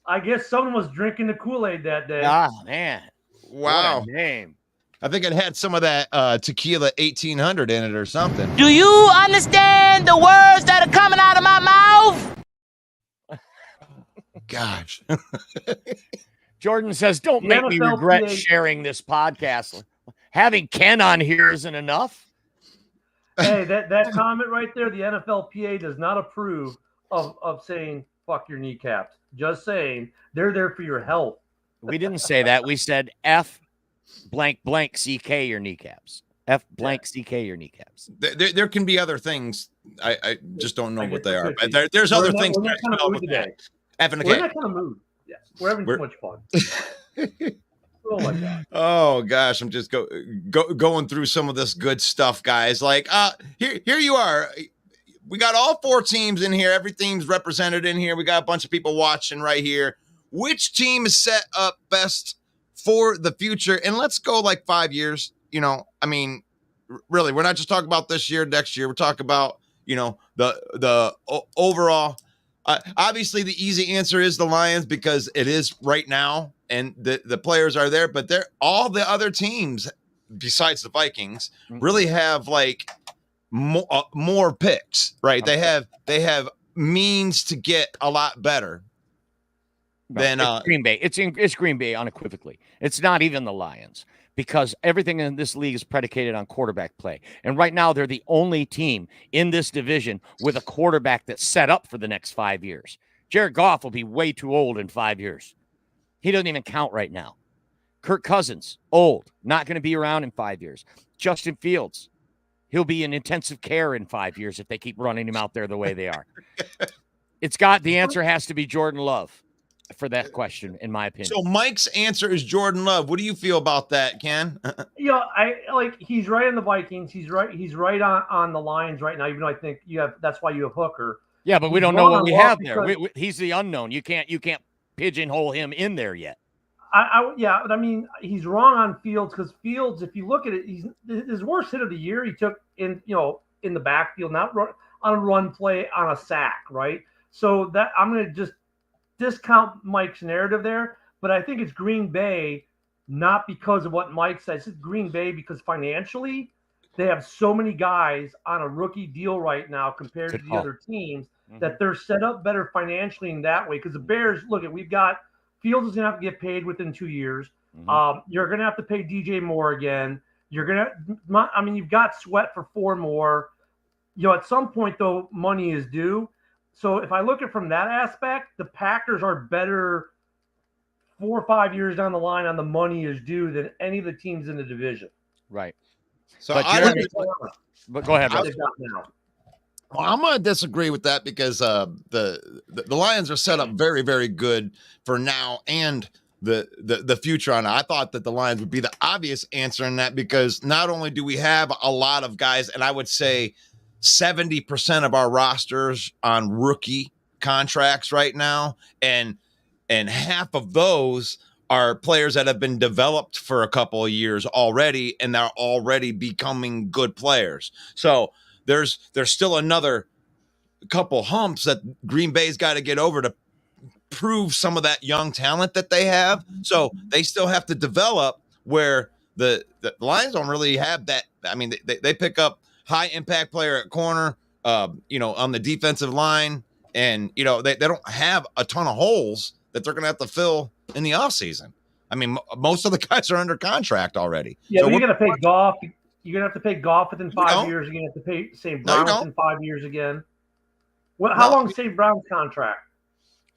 I guess someone was drinking the Kool-Aid that day. Ah, man. Wow. What a name. I think it had some of that tequila 1800 in it or something. Do you understand the words that are coming out of my mouth? Gosh. Jordan says, don't The make me regret NFLPA sharing this podcast. Having Ken on here isn't enough. Hey, that comment right there, the NFLPA does not approve of saying fuck your kneecaps. Just saying, they're there for your health. We didn't say that. We said F blank blank CK your kneecaps. F blank CK your kneecaps. There can be other things. I just don't know I what guess they there are. could But be. there's other things. We're in that kind of mood today. Having a We're in cake. that kind of mood. Yeah, we're having too much fun. Oh my god. Oh gosh, I'm just going through some of this good stuff, guys. Like here you are. We got all 4 teams in here. Every team's represented in here. We got a bunch of people watching right here. Which team is set up best for the future? And let's go like 5 years. You know, I mean, really, we're not just talking about this year, next year. We're talking about, you know, the overall. Obviously, the easy answer is the Lions because it is right now, and the players are there. But all the other teams, besides the Vikings, really have like more picks, right? They have means to get a lot better than it's Green Bay. It's Green Bay unequivocally. It's not even the Lions because everything in this league is predicated on quarterback play. And right now, they're the only team in this division with a quarterback that's set up for the next 5 years. Jared Goff will be way too old in 5 years. He doesn't even count right now. Kirk Cousins, old, not going to be around in 5 years. Justin Fields, he'll be in intensive care in 5 years if they keep running him out there the way they are. The answer has to be Jordan Love for that question, in my opinion. So Mike's answer is Jordan Love. What do you feel about that, Ken? He's right on the Vikings. He's right on the Lions right now, even though I think that's why you have Hooker. Yeah, but we don't know what we have there. He's the unknown. You can't pigeonhole him in there yet. But I mean, he's wrong on Fields because Fields, if you look at it, his worst hit of the year he took in the backfield, not on a run play, on a sack, right? So that I'm going to just discount Mike's narrative there, but I think it's Green Bay, not because of what Mike says. It's Green Bay because financially they have so many guys on a rookie deal right now compared to the other teams that they're set up better financially in that way. Because the Bears, we've got Fields is going to have to get paid within 2 years. You're going to have to pay DJ Moore again. You've got Sweat for 4 more. At some point though, money is due. So if I look at it from that aspect, the Packers are better 4 or 5 years down the line on the money is due than any of the teams in the division. Right. So but go ahead. Well, I'm going to disagree with that because the Lions are set up very, very good for now and the future on it. I thought that the Lions would be the obvious answer in that because not only do we have a lot of guys, and I would say 70% of our rosters on rookie contracts right now, and half of those are players that have been developed for a couple of years already, and they're already becoming good players. So there's still another couple humps that Green Bay's got to get over to prove some of that young talent that they have. So they still have to develop where the Lions don't really have that. I mean, they pick up high impact player at corner, on the defensive line. And, they don't have a ton of holes that they're going to have to fill in the offseason. I mean, most of the guys are under contract already. Yeah, so but you're going to pay Goff. You're going to have to pay Goff within 5 years. You're going to have to pay St. Brown within 5 years again. Well, how long is St. Brown's contract?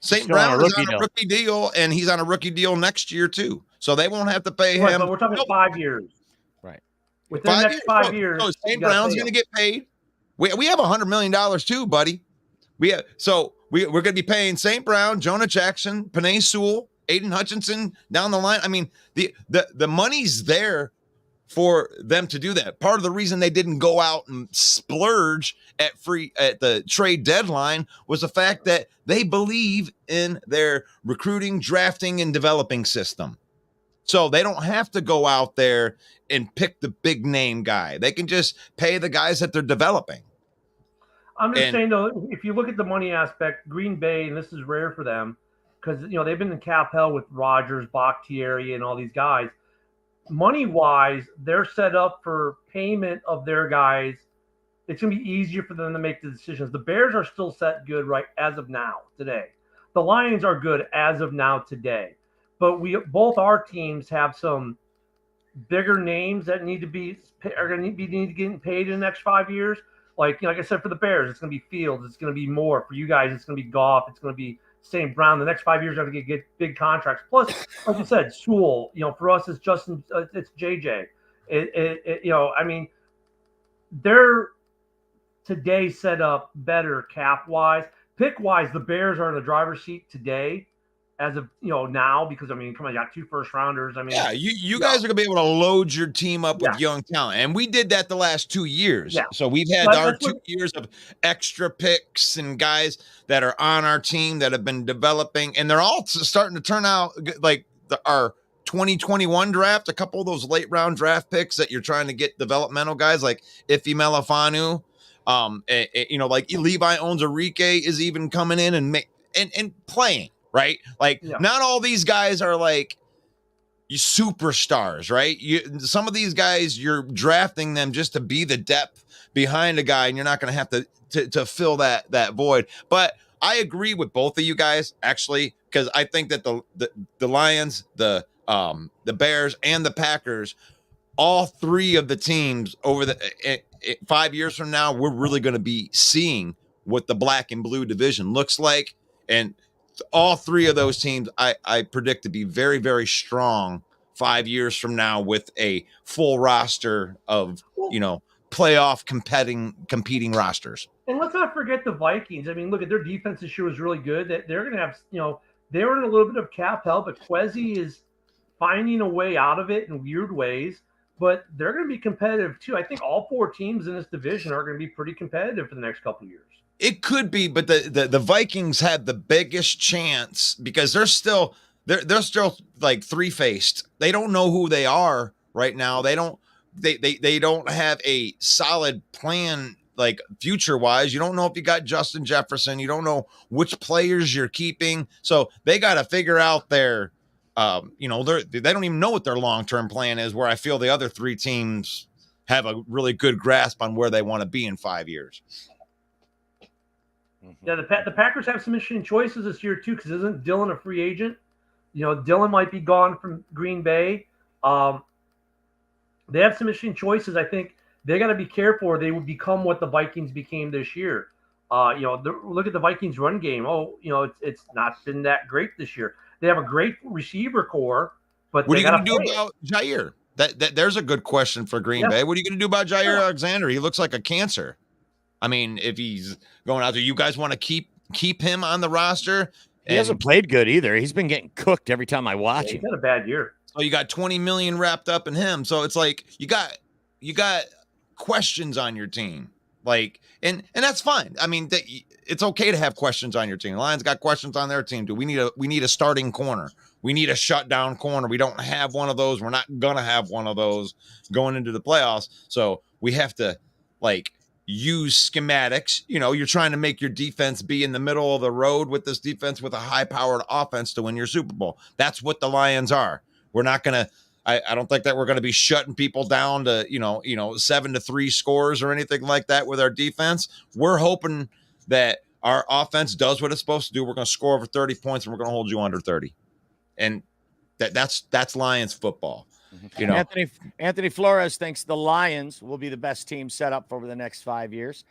St. Still on a Brown is rookie on a deal. rookie deal, and he's on a rookie deal next year too. So they won't have to pay Right, him. but we're talking 5 years. Right. Within the next 5 So years, St. Brown's going to get paid. We have $100 million too, buddy. We're going to be paying St. Brown, Jonah Jackson, Panay Sewell, Aiden Hutchinson down the line. I mean, the money's there for them to do that. Part of the reason they didn't go out and splurge at the trade deadline was the fact that they believe in their recruiting, drafting, and developing system. So they don't have to go out there and pick the big name guy. They can just pay the guys that they're developing. I'm just saying, though, if you look at the money aspect, Green Bay, and this is rare for them, because they've been in cap hell with Rodgers, Bakhtiari, and all these guys. Money-wise, they're set up for payment of their guys. It's going to be easier for them to make the decisions. The Bears are still set good right as of now, today. The Lions are good as of now, today. But both our teams have some bigger names that need to getting paid in the next 5 years. Like I said, for the Bears, it's going to be Fields. It's going to be Moore. For you guys, it's going to be Goff. It's going to be St. Brown. The next 5 years are going to get big contracts. Plus, like you said, Sewell. For us, it's Justin. It's JJ. I mean, they're today set up better cap wise, pick wise. The Bears are in the driver's seat today, as of now, because come on, you got 2 first rounders. Yeah, you guys are gonna be able to load your team up with young talent, and we did that the last 2 years. Yeah. So we've had our 2 years of extra picks and guys that are on our team that have been developing, and they're all starting to turn out like our 2021 draft. A couple of those late round draft picks that you're trying to get developmental guys like Ife Melifanu, like Levi Onwuzurike is even coming in and playing. Right? Not all these guys are like superstars, right? Some of these guys, you're drafting them just to be the depth behind a guy, and you're not going to have to fill that void. But I agree with both of you guys, actually, because I think that the Lions, the Bears, and the Packers, all 3 of the teams over the 5 years from now, we're really going to be seeing what the black and blue division looks like. And all 3 of those teams, I predict to be very, very strong 5 years from now with a full roster of, playoff competing rosters. And let's not forget the Vikings. Look at their defense this year was really good. That they're going to have, they were in a little bit of cap hell, but Kwesi is finding a way out of it in weird ways. But they're going to be competitive too. I think all 4 teams in this division are going to be pretty competitive for the next couple of years. It could be, but the Vikings had the biggest chance because they're still like 3-faced. They don't know who they are right now. They don't have a solid plan like future wise. You don't know if you got Justin Jefferson. You don't know which players you're keeping. So they got to figure out their they don't even know what their long-term plan is, where I feel the other 3 teams have a really good grasp on where they want to be in 5 years. Yeah, the Packers have some interesting choices this year too, because isn't Dillon a free agent? Dillon might be gone from Green Bay. They have some interesting choices. I think they got to be careful, or they would become what the Vikings became this year. Look at the Vikings run game. It's not been that great this year. They have a great receiver core, but what are you going to do about Jair? There's a good question for Green Bay. What are you going to do about Jair Alexander? He looks like a cancer. If he's going out there, you guys want to keep him on the roster? He hasn't played good either. He's been getting cooked every time I watch him. He's had a bad year. So you got 20 million wrapped up in him. So it's like you got questions on your team. And that's fine. It's okay to have questions on your team. The Lions got questions on their team too. We need a starting corner. We need a shutdown corner. We don't have one of those. We're not gonna have one of those going into the playoffs. So we have to use schematics. You're trying to make your defense be in the middle of the road with this defense with a high-powered offense to win your Super Bowl. That's what the Lions are. We're not going to I don't think that we're going to be shutting people down to, 7-3 scores or anything like that with our defense. We're hoping that our offense does what it's supposed to do. We're going to score over 30 points and we're going to hold you under 30. And that's Lions football. Anthony Flores thinks the Lions will be the best team set up for the next 5 years.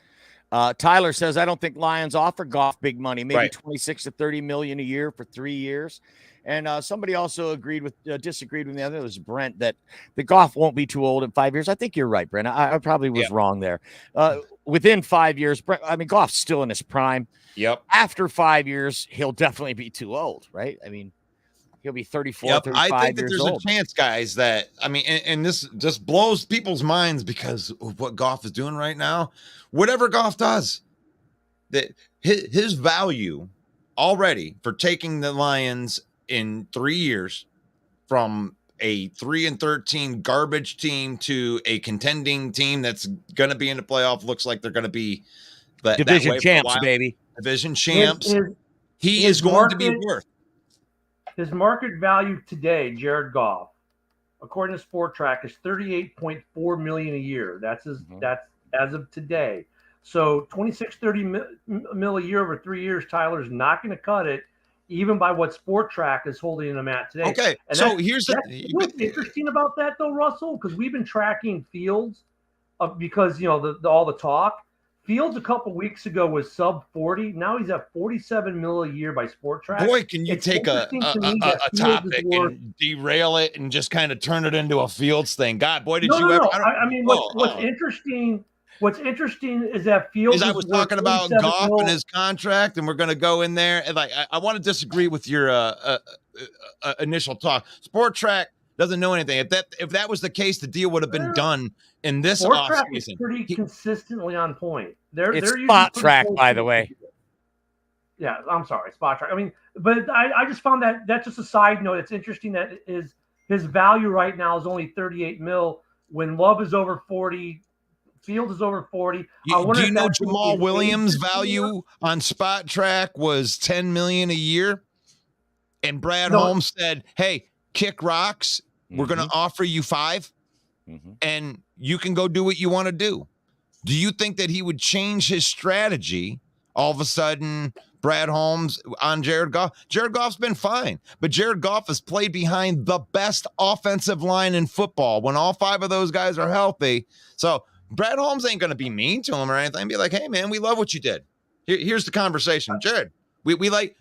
Tyler says, I don't think Lions offer Goff big money, maybe Right. 26 to 30 million a year for 3 years. And somebody also disagreed with me. I think it was Brent that the Goff won't be too old in 5 years. I think you're right, Brent. I probably was wrong there. Within 5 years, Goff's still in his prime. Yep. After 5 years, he'll definitely be too old, right? I mean, he'll be 34, 35 I think that years there's old. a chance, guys, that and this just blows people's minds because of what Goff is doing right now. Whatever Goff does, that his value already for taking the Lions in 3 years from a 3-13 garbage team to a contending team that's going to be in the playoff, looks like they're going to be division champs, baby. Division champs. He his is going to be worth. His market value today, Jared Goff, according to Sport Track, is $38.4 million a year. That's as of today. So 26-30 mil a year over 3 years, Tyler's not going to cut it, even by what Sport Track is holding him at today. Okay, and so what's interesting about that, though, Russell, because we've been tracking Fields, because all the talk. Fields a couple weeks ago was sub 40. Now he's at 47 mil a year by Sport Track. Boy, can you take a topic and derail it and just kind of turn it into a Fields thing? God, boy, did you ever? I mean, what's interesting? What's interesting is that Fields. I was talking about Goff and his contract, and we're going to go in there. And I want to disagree with your initial talk. Sport Track doesn't know anything. If that was the case, the deal would have been done in this Sport Track offseason. is pretty consistently on point. They're Spot Track, by the way. Yeah, I'm sorry, Spot Track. I mean, but I just found that's just a side note. It's interesting that his value right now is only 38 mil when Love is over 40. Fields is over 40. Do you know Jamal Williams' value on Spot Track was $10 million a year? And Brad Holmes said, hey, kick rocks. We're going to offer you $5 and you can go do what you want to do. Do you think that he would change his strategy all of a sudden? Brad Holmes on Jared Goff. Jared Goff's been fine, but Jared Goff has played behind the best offensive line in football when all 5 of those guys are healthy. So Brad Holmes ain't going to be mean to him or anything. Be like, hey, man, we love what you did. Here's the conversation. Jared, we like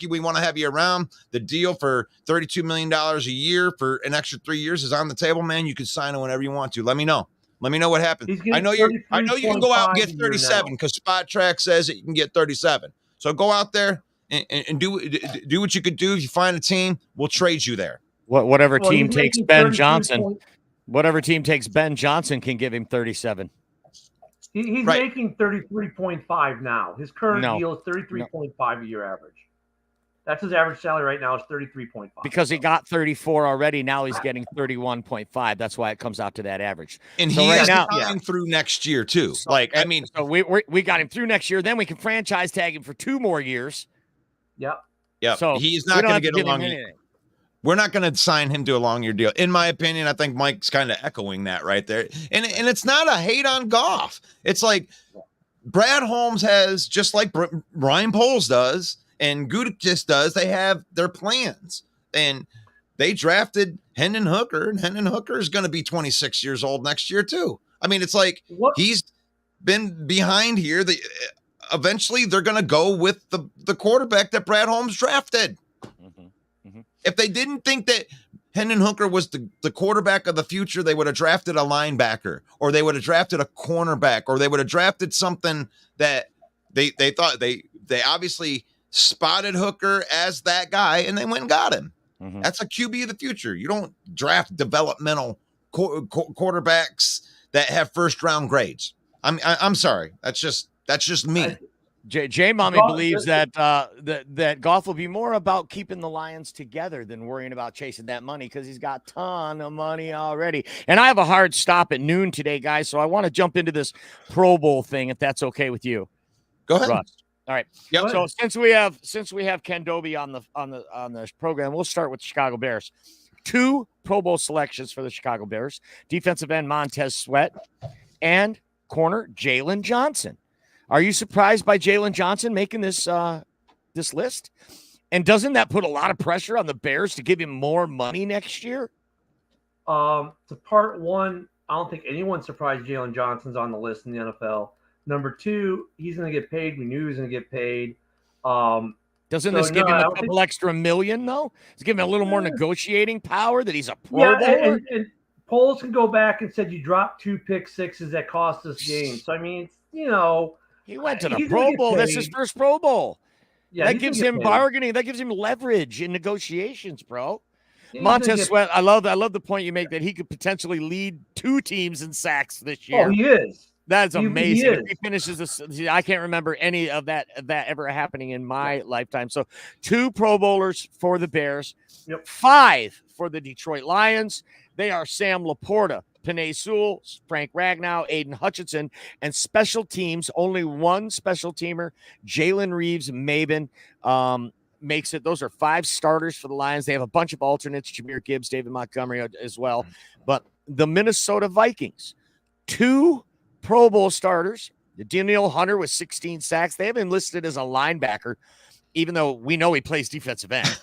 you. We want to have you around. The deal for $32 million a year for an extra 3 years is on the table, man. You can sign it whenever you want to. Let me know. Let me know what happens. I know you can go out and get 37 because Spot Track says that you can get 37. So go out there and do what you could do. If you find a team, we'll trade you there. Whatever team takes Ben Johnson. Whatever team takes Ben Johnson can give him 37. He's making 33.5 now. His current deal is 33.5 a year average. That's his average salary right now is 33.5. Because he got 34 already. Now he's getting 31.5. That's why it comes out to that average. And so he's right through next year too. So we got him through next year. Then we can franchise tag him for 2 more years. Yep. So he's not going to get a long year. We're not going to sign him to a long year deal. In my opinion, I think Mike's kind of echoing that right there. And it's not a hate on Goff. It's like Brad Holmes has, just like Ryan Poles does and Gutekunst does, they have their plans. And they drafted Hendon Hooker, and Hendon Hooker is going to be 26 years old next year too. I mean, it's like he's been behind here. Eventually they're going to go with the quarterback that Brad Holmes drafted. If they didn't think that Hendon Hooker was the quarterback of the future, they would have drafted a linebacker, or they would have drafted a cornerback, or they would have drafted something that they thought they obviously spotted Hooker as that guy, and they went and got him. That's a QB of the future. You don't draft developmental quarterbacks that have first round grades. I'm sorry. That's just me. J Mommy believes that Goff will be more about keeping the Lions together than worrying about chasing that money because he's got a ton of money already. And I have a hard stop at noon today, guys, so I want to jump into this Pro Bowl thing if that's okay with you. Go ahead. Russ. All right. Yep. So since we have Ken Doby on the program, we'll start with the Chicago Bears. 2 Pro Bowl selections for the Chicago Bears: defensive end Montez Sweat and corner Jalen Johnson. Are you surprised by Jalen Johnson making this list? And doesn't that put a lot of pressure on the Bears to give him more money next year? To part one, I don't think anyone's surprised Jalen Johnson's on the list in the NFL. Number two, he's going to get paid. We knew he was going to get paid. Doesn't So, this give no, him I a don't couple think- extra million, though? It's giving him a little more negotiating power that he's a Pro Yeah, Bowler? and polls can go back and said you dropped 2 pick sixes that cost us games. So I mean, it's, He went to the he's gonna Pro get Bowl. That's his paid. first Pro Bowl. Yeah, That he's gonna gives get him paid. bargaining. That gives him leverage in negotiations, bro. Yeah, he's gonna Montez get- Sweat, I love the point you make that he could potentially lead 2 teams in sacks this year. Oh, he is. That's He amazing. If is. he finishes this, I can't remember any of that ever happening in my lifetime. So 2 Pro Bowlers for the Bears, Yep. 5 for the Detroit Lions. They are Sam Laporta, Penei Sewell, Frank Ragnow, Aiden Hutchinson, and special teams. Only one special teamer, Jalen Reeves Maben, makes it. Those are 5 starters for the Lions. They have a bunch of alternates, Jahmyr Gibbs, David Montgomery as well. But the Minnesota Vikings, 2 Pro Bowl starters. Danielle Hunter with 16 sacks. They have him listed as a linebacker, even though we know he plays defensive end.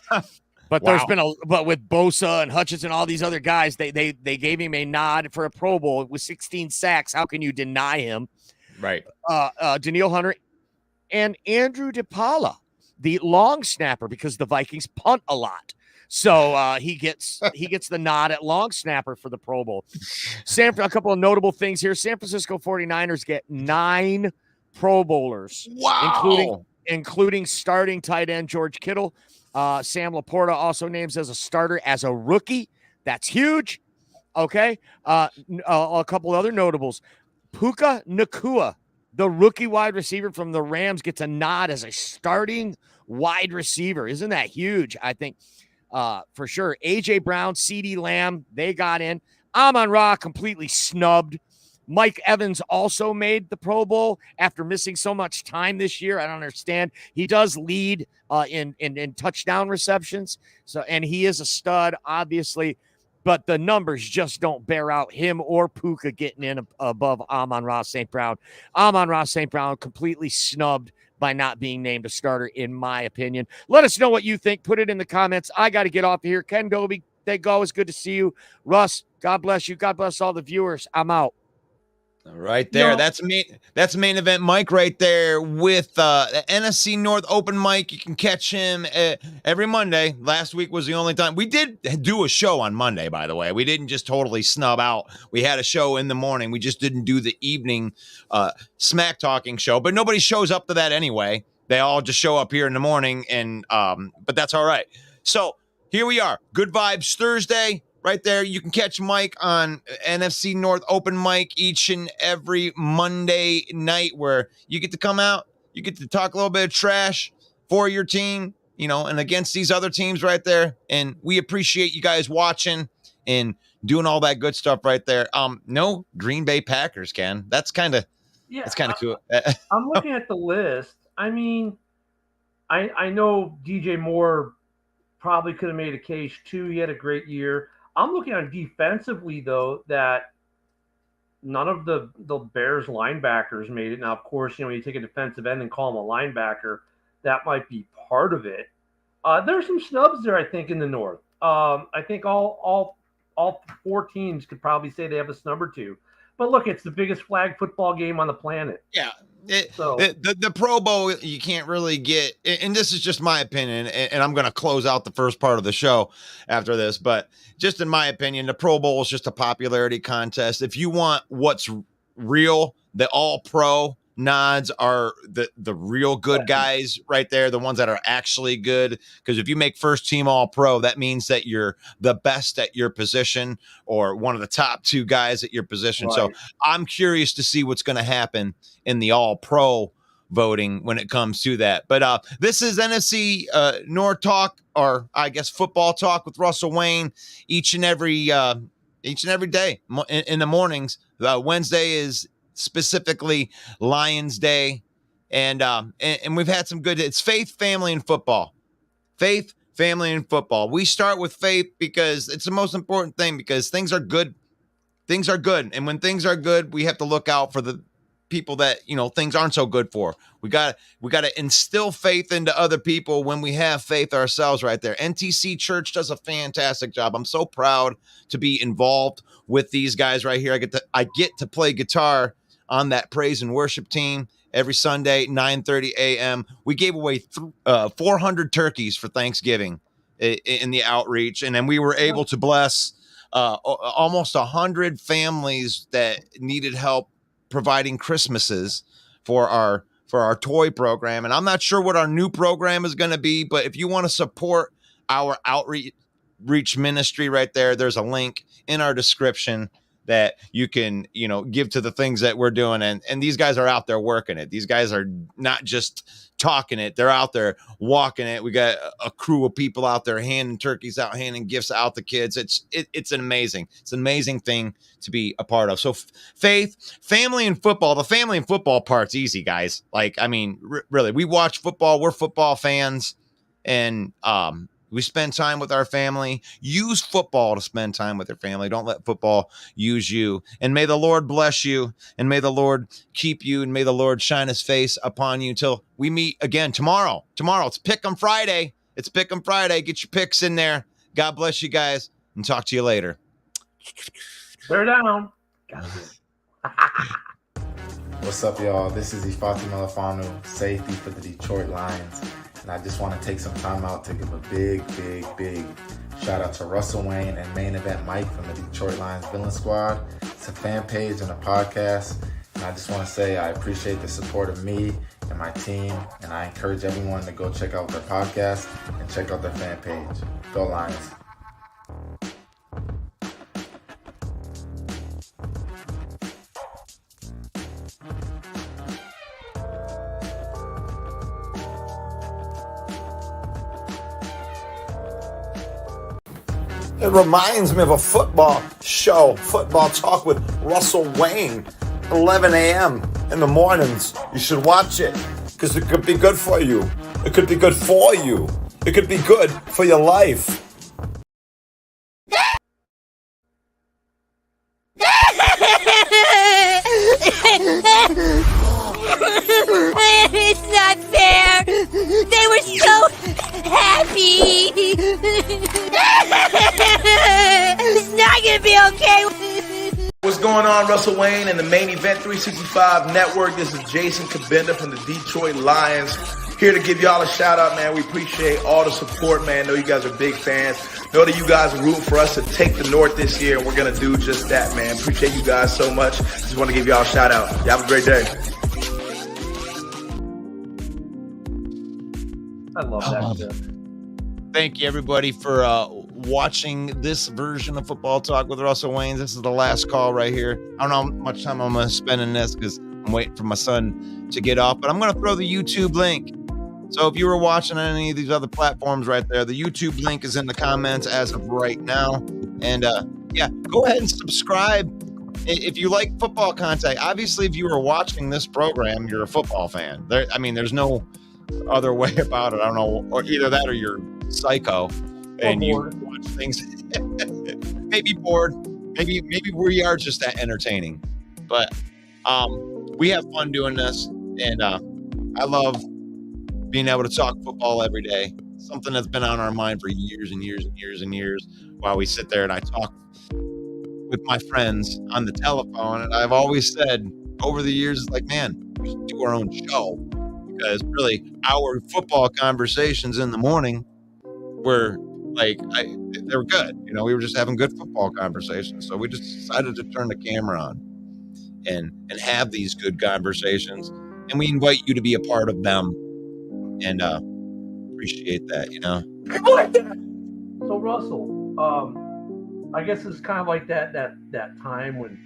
But there's been but with Bosa and Hutchinson, all these other guys, they gave him a nod for a Pro Bowl with 16 sacks. How can you deny him? Right. Danielle Hunter and Andrew DePaula, the long snapper, because the Vikings punt a lot. So he gets the nod at long snapper for the Pro Bowl. A couple of notable things here. San Francisco 49ers get 9 Pro Bowlers, including starting tight end George Kittle. Sam Laporta also names as a starter as a rookie. That's huge. Okay. A couple other notables. Puka Nacua, the rookie wide receiver from the Rams, gets a nod as a starting wide receiver. Isn't that huge? I think for sure. A.J. Brown, C.D. Lamb, they got in. Amon-Ra completely snubbed. Mike Evans also made the Pro Bowl after missing so much time this year. I don't understand. He does lead in touchdown receptions, and he is a stud, obviously, but the numbers just don't bear out him or Puka getting in above Amon-Ra St. Brown. Amon-Ra St. Brown completely snubbed by not being named a starter, in my opinion. Let us know what you think. Put it in the comments. I got to get off of here. Ken Doby, thank God. It's good to see you. Russ, God bless you. God bless all the viewers. I'm out. Right there. No. That's main event Mike right there with the NFC North open mic. You can catch him every Monday. Last week was the only time. We did do a show on Monday, by the way. We didn't just totally snub out. We had a show in the morning. We just didn't do the evening smack talking show, but nobody shows up to that anyway. They all just show up here in the morning, and but that's all right. So here we are. Good Vibes Thursday. Right there, you can catch Mike on NFC North open mic each and every Monday night, where you get to come out, you get to talk a little bit of trash for your team, and against these other teams right there. And we appreciate you guys watching and doing all that good stuff right there. No Green Bay Packers, Ken. That's kind of cool. I'm looking at the list. I mean, I know DJ Moore probably could have made a case too. He had a great year. I'm looking at defensively, though, that none of the Bears linebackers made it. Now, of course, when you take a defensive end and call him a linebacker, that might be part of it. There's some snubs there, I think, in the North. I think all 4 teams could probably say they have a snub or 2. But look, it's the biggest flag football game on the planet. Yeah. So The Pro Bowl, you can't really get, and this is just my opinion, and I'm going to close out the first part of the show after this, but just in my opinion, the Pro Bowl is just a popularity contest. If you want what's real, the all-pro nods are the real good guys right there, the ones that are actually good. Because if you make first team all pro, that means that you're the best at your position or one of the top 2 guys at your position. Right. So I'm curious to see what's going to happen in the all pro voting when it comes to that. But this is NFC North talk, or I guess football talk with Russell Wayne each and every day in the mornings. Wednesday is specifically Lions Day, and we've had some good. It's faith, family, and football. Faith, family, and football. We start with faith because it's the most important thing, because things are good. Things are good, and when things are good, we have to look out for the people that things aren't so good for. We got to instill faith into other people when we have faith ourselves right there. NTC Church does a fantastic job. I'm so proud to be involved with these guys right here. I get to play guitar on that praise and worship team every Sunday, 9:30 a.m. We gave away 400 turkeys for Thanksgiving in the outreach. And then we were able to bless almost 100 families that needed help providing Christmases for our toy program. And I'm not sure what our new program is going to be, but if you want to support our outreach ministry right there, there's a link in our description that you can, give to the things that we're doing. And these guys are out there working it. These guys are not just talking it. They're out there walking it. We got a crew of people out there handing turkeys out, handing gifts out to kids. It's an amazing thing to be a part of. So faith, family, and football. The family and football part's easy, guys. Really, we watch football. We're football fans, and we spend time with our family. Use football to spend time with your family. Don't let football use you. And may the Lord bless you, and may the Lord keep you, and may the Lord shine his face upon you until we meet again tomorrow. It's Pick'em Friday. Get your picks in there. God bless you guys, and talk to you later. They're down. What's up, y'all? This is Ifati Malafanu, safety for the Detroit Lions. And I just want to take some time out to give a big shout out to Russell Wayne and Main Event Mike from the Detroit Lions Villain Squad. It's a fan page and a podcast. And I just want to say I appreciate the support of me and my team. And I encourage everyone to go check out their podcast and check out their fan page. Go Lions. It reminds me of a football show, Football Talk with Russell Wayne, 11 a.m. in the mornings. You should watch it because it could be good for you. It could be good for you. It could be good for your life. It's not fair. They were so happy. It's not gonna be okay. What's going on, Russell Wayne and the Main Event 365 Network? This is Jason Kabenda from the Detroit Lions. Here to give y'all a shout out, man. We appreciate all the support, man. Know you guys are big fans. Know that you guys are rooting for us to take the North this year, and we're going to do just that, man. Appreciate you guys so much. Just want to give y'all a shout out. Y'all have a great day. I love that shit. Thank you, everybody, for watching this version of Football Talk with Russell Wayne. This is the last call right here. I don't know how much time I'm going to spend in this because I'm waiting for my son to get off, but I'm going to throw the YouTube link. So if you were watching on any of these other platforms right there, the YouTube link is in the comments as of right now. And go ahead and subscribe if you like football content. Obviously, if you were watching this program, you're a football fan. There's no other way about it. I don't know, or either that or you're psycho and you watch things. Maybe bored. Maybe we are just that entertaining. But we have fun doing this, and I love being able to talk football every day. Something that's been on our mind for years and years and years and years while we sit there and I talk with my friends on the telephone. And I've always said over the years, like, man, we should do our own show, because really our football conversations in the morning were like, they were good. We were just having good football conversations. So we just decided to turn the camera on and have these good conversations. And we invite you to be a part of them. And appreciate that, So Russell, I guess it's kind of like that time when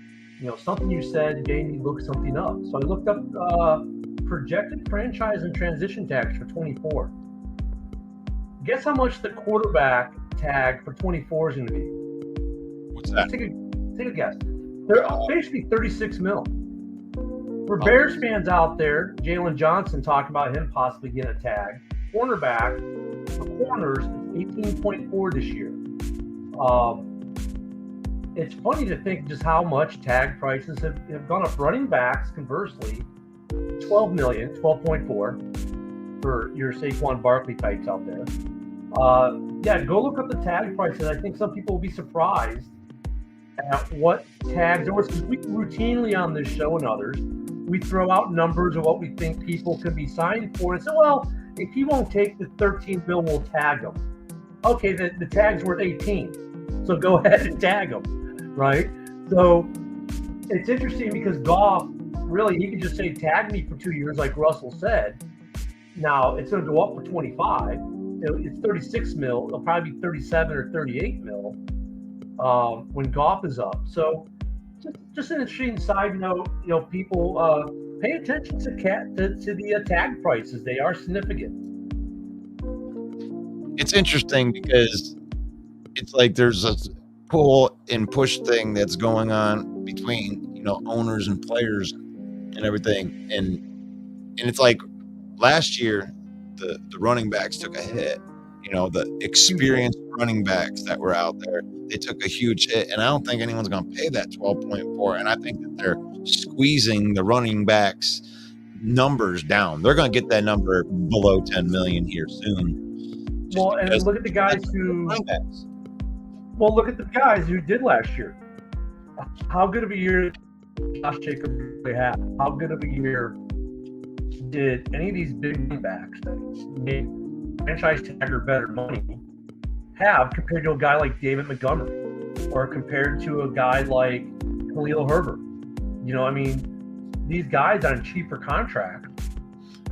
something you said made me look something up. So I looked up projected franchise and transition tags for 24. Guess how much the quarterback tag for 24 is going to be? What's that? Take a guess. They're basically 36 mil. For Bears fans out there, Jalen Johnson talking about him possibly getting a tag. Cornerback, the corners, 18.4 this year. It's funny to think just how much tag prices have gone up. Running backs, conversely, 12 million, 12.4 for your Saquon Barkley types out there. Go look up the tag prices. I think some people will be surprised at what tags, or since we routinely on this show and others, we throw out numbers of what we think people can be signed for, and say, well, if he won't take the 13 mil, we'll tag him. Okay, the tag's worth 18, so go ahead and tag him, right? So it's interesting because Goff, really, he could just say, tag me for 2 years, like Russell said. Now, it's going to go up for 25. It's 36 mil. It'll probably be 37 or 38 mil when Goff is up. So just an interesting side note, people pay attention to the tag prices. They are significant. It's interesting because it's like there's a pull and push thing that's going on between owners and players and everything, and it's like last year the running backs took a hit. The experienced running backs that were out there, they took a huge hit, and I don't think anyone's going to pay that 12.4. And I think that they're squeezing the running backs numbers down. They're going to get that number below 10 million here soon. Well, and look at the guys who did last year. How good of a year did Josh Jacobs really have? How good of a year did any of these big running backs that made franchise tag or better money have compared to a guy like David Montgomery or compared to a guy like Khalil Herbert? These guys on cheaper contracts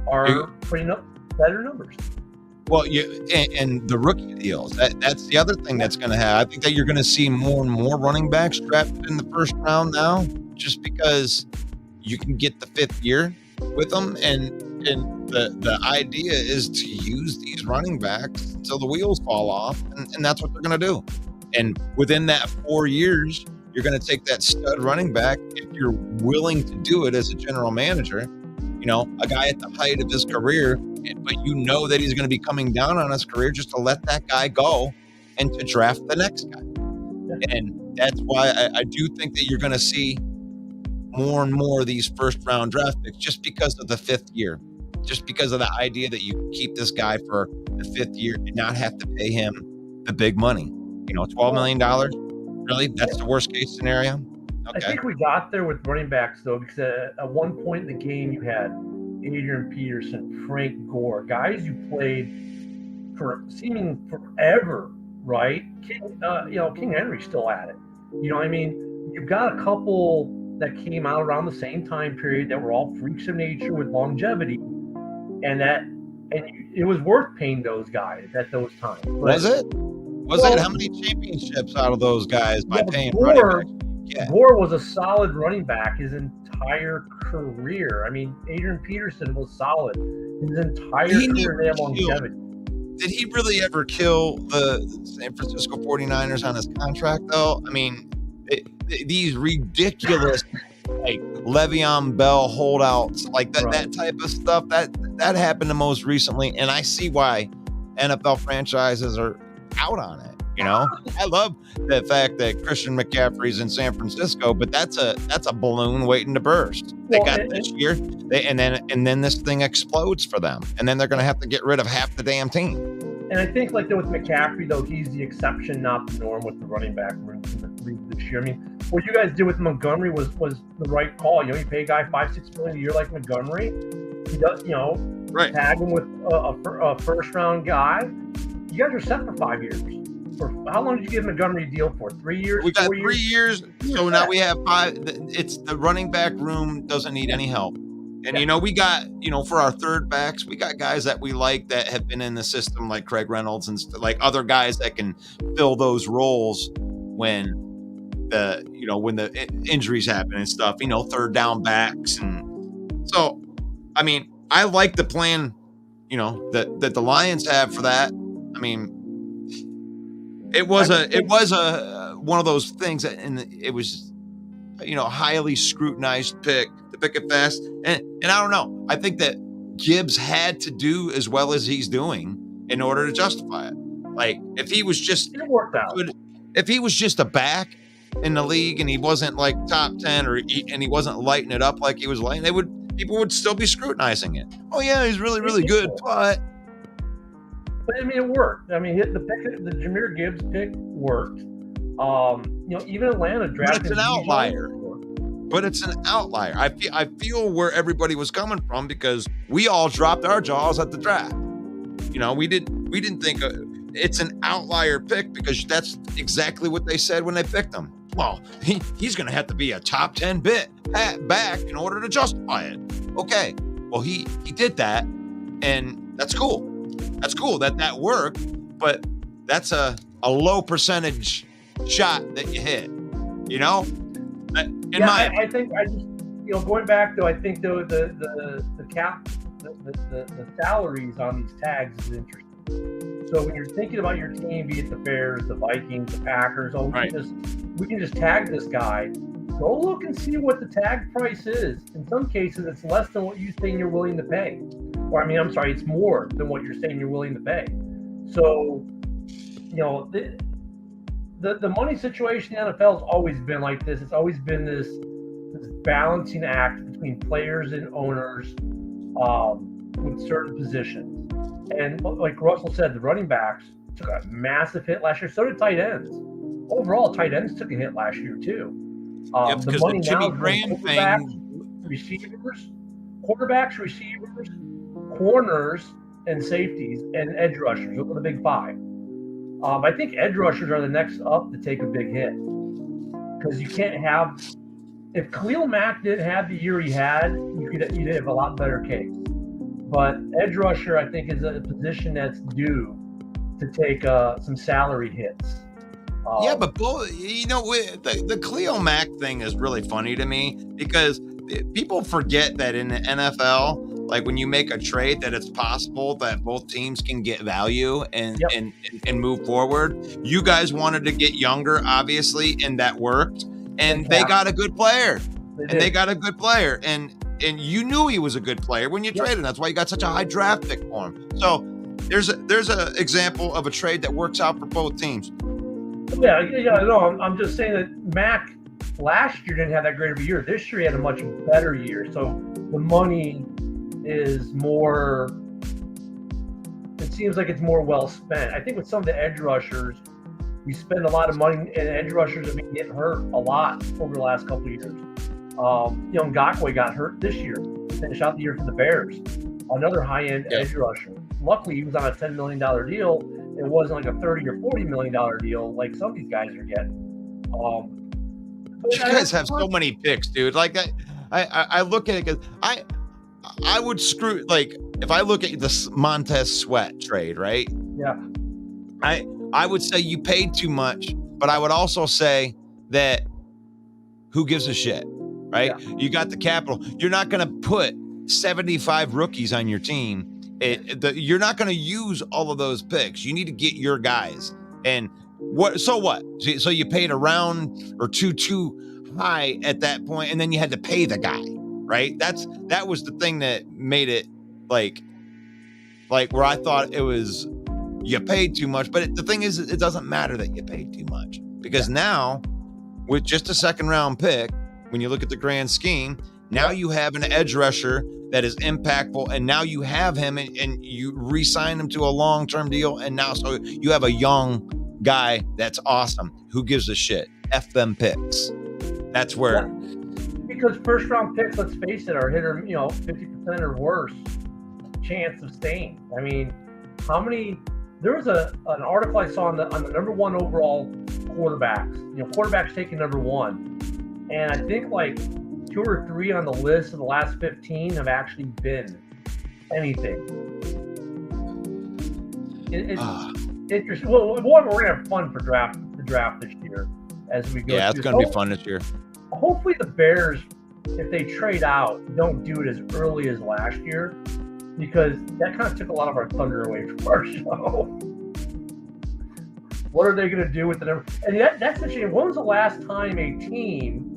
are putting up better numbers. Well, and the rookie deals, that's the other thing that's going to happen. I think that you're going to see more and more running backs drafted in the first round now, just because you can get the fifth year with them, and the idea is to use these running backs until the wheels fall off, and that's what they're going to do. And within that 4 years, you're going to take that stud running back, if you're willing to do it as a general manager, a guy at the height of his career, but that he's going to be coming down on his career, just to let that guy go and to draft the next guy. And that's why I do think that you're going to see more and more of these first round draft picks, just because of the fifth year, just because of the idea that you keep this guy for the fifth year and not have to pay him the big money. $12 million, really? That's the worst case scenario? Okay. I think we got there with running backs, though, because at one point in the game, you had Adrian Peterson, Frank Gore, guys who played for seeming forever, right? King Henry's still at it. You've got a couple that came out around the same time period that were all freaks of nature with longevity, and it was worth paying those guys at those times. Was it? How many championships out of those guys by paying running backs? Yeah. Gore was a solid running back his entire career. Adrian Peterson was solid his entire career. They have longevity. Did he really ever kill the San Francisco 49ers on his contract, though? These ridiculous, like Le'Veon Bell holdouts, like that type of stuff, that happened the most recently, and I see why NFL franchises are out on it. I love the fact that Christian McCaffrey's in San Francisco, but that's a balloon waiting to burst. They got this year, and then this thing explodes for them, and then they're going to have to get rid of half the damn team. And I think, like with McCaffrey, though, he's the exception, not the norm, with the running back room in the league this year. What you guys did with Montgomery was the right call. You pay a guy $5-6 million a year like Montgomery. He does, right. Tag him with a first round guy. You guys are set for 5 years. For how long did you give Montgomery a deal for? 3 years? We got 3 years. So now we have 5. It's the running back room doesn't need any help. And, we got, for our third backs, we got guys that we like that have been in the system, like Craig Reynolds and like other guys that can fill those roles when the injuries happen and stuff, third down backs. And so, I like the plan, that the Lions have for that. It was one of those things that, and it was, highly scrutinized pick to pick it fast. And I don't know. I think that Gibbs had to do as well as he's doing in order to justify it. Like if he was just good, if he was just a back in the league and he wasn't like top 10 and he wasn't lighting it up like he was lighting, people would still be scrutinizing it. Oh yeah, he's really, really good, but it worked. The Jahmyr Gibbs pick worked. even Atlanta drafted. But it's an outlier. But it's an outlier. I feel where everybody was coming from because we all dropped our jaws at the draft. We didn't think it's an outlier pick because that's exactly what they said when they picked him. Well, he's going to have to be a top 10 back in order to justify it. Okay, well he did that, and that's cool. That's cool that worked, but that's a low percentage shot that you hit. I think going back though, I think though the cap, the salaries on these tags is interesting. So when you're thinking about your team, be it the Bears, the Vikings, the Packers, we can just tag this guy. Go look and see what the tag price is. In some cases, it's less than what you saying you're willing to pay. Or I'm sorry, it's more than what you're saying you're willing to pay. So, the money situation in the NFL has always been like this. It's always been this balancing act between players and owners with certain positions. And like Russell said, the running backs took a massive hit last year. So did tight ends. Overall, tight ends took a hit last year too. The money now is quarterbacks, receivers, corners, and safeties, and edge rushers. Those are the big five. I think edge rushers are the next up to take a big hit because you can't have. If Khalil Mack didn't have the year he had, you'd have a lot better case. But edge rusher, I think, is a position that's due to take some salary hits. But the Khalil Mack thing is really funny to me because people forget that in the NFL, like when you make a trade, that it's possible that both teams can get value and move forward. You guys wanted to get younger, obviously, and that worked. And they got a good player. And you knew he was a good player when you traded him. That's why you got such a high draft pick for him. So there's an example of a trade that works out for both teams. No, I'm just saying that Mac last year didn't have that great of a year. This year he had a much better year. So the money is more. It seems like it's more well spent. I think with some of the edge rushers, we spend a lot of money, and edge rushers have been getting hurt a lot over the last couple of years. Ngakoue got hurt this year, finished out the year for the Bears. Another high-end edge rusher. Luckily, he was on a $10 million deal. It wasn't like a $30 or $40 million deal like some of these guys are getting. You guys have so many picks, dude. Like I look at it because I would screw, like, if I look at the Montez Sweat trade, right? Yeah. I would say you paid too much, but I would also say that who gives a shit, right? Yeah. You got the capital. You're not going to put 75 rookies on your team. You're not going to use all of those picks. You need to get your guys. And what? So what? So you paid a round or two too high at that point, and then you had to pay the guy, right? That was the thing that made it like where I thought it was you paid too much. But the thing is, it doesn't matter that you paid too much because now with just a second round pick, when you look at the grand scheme, now you have an edge rusher that is impactful, and now you have him and you re-sign him to a long-term deal, and now so you have a young guy that's awesome. Who gives a shit? F them picks. That's where. Because first-round picks, let's face it, are hit or 50% or worse chance of staying. I mean, how many? There was an article I saw on the number one overall quarterbacks. Quarterbacks taking number one, and I think like 2 or 3 on the list of the last 15 have actually been anything. It's interesting. Well, we're gonna have fun for the draft this year as we go. Yeah, it's gonna be fun this year. Hopefully, the Bears, if they trade out, don't do it as early as last year, because that kind of took a lot of our thunder away from our show. What are they going to do with the number? And that's the shame. When was the last time a team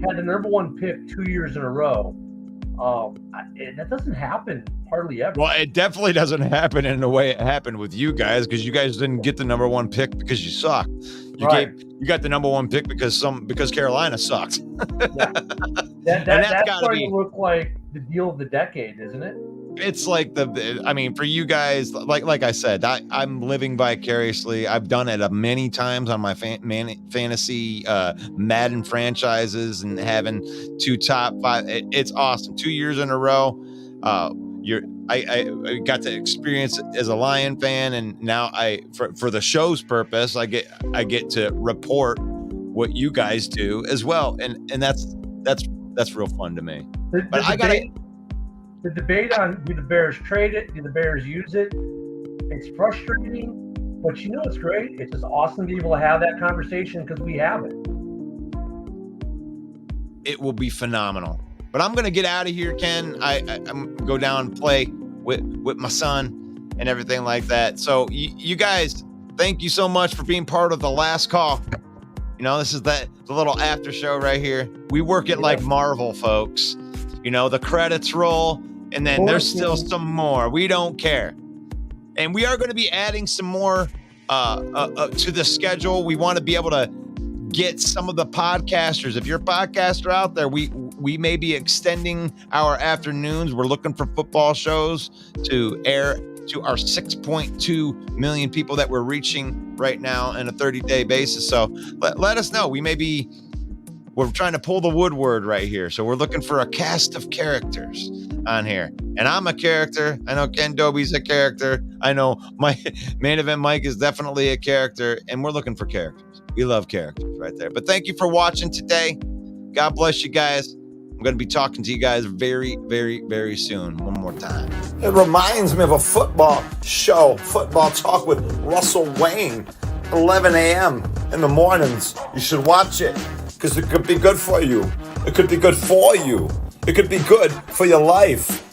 had the number one pick 2 years in a row? That doesn't happen hardly ever. Well, it definitely doesn't happen in the way it happened with you guys, because you guys didn't get the number one pick because you sucked. You got the number one pick because Carolina sucked. Yeah. That's starting to look like the deal of the decade, isn't it? it's like I mean, for you guys, like I said, I'm living vicariously. I've done it many times on my fantasy Madden franchises and having 2 top 5. It's awesome. 2 years in a row. I got to experience it as a Lion fan, and now for the show's purpose, I get to report what you guys do as well, and that's real fun to me. The debate on do the Bears trade it, do the Bears use it? It's frustrating, but it's great. It's just awesome to be able to have that conversation because we have it. It will be phenomenal. But I'm gonna get out of here, Ken. I'm go down and play with my son and everything like that. So you guys, thank you so much for being part of the last call. This is the little after show right here. We work it like Marvel, folks. The credits roll, and then there's still some more. We don't care. And we are going to be adding some more to the schedule. We want to be able to get some of the podcasters. If you're a podcaster out there, we may be extending our afternoons. We're looking for football shows to air to our 6.2 million people that we're reaching right now on a 30-day basis. So let us know. We're trying to pull the woodward right here. So we're looking for a cast of characters on here. And I'm a character. I know Ken Dobie's a character. I know my Main Event Mike is definitely a character. And we're looking for characters. We love characters right there. But thank you for watching today. God bless you guys. I'm going to be talking to you guys very, very, very soon. One more time. It reminds me of a football show, Football Talk with Russell Wayne, 11 a.m. in the mornings. You should watch it because it could be good for you. It could be good for you. It could be good for your life.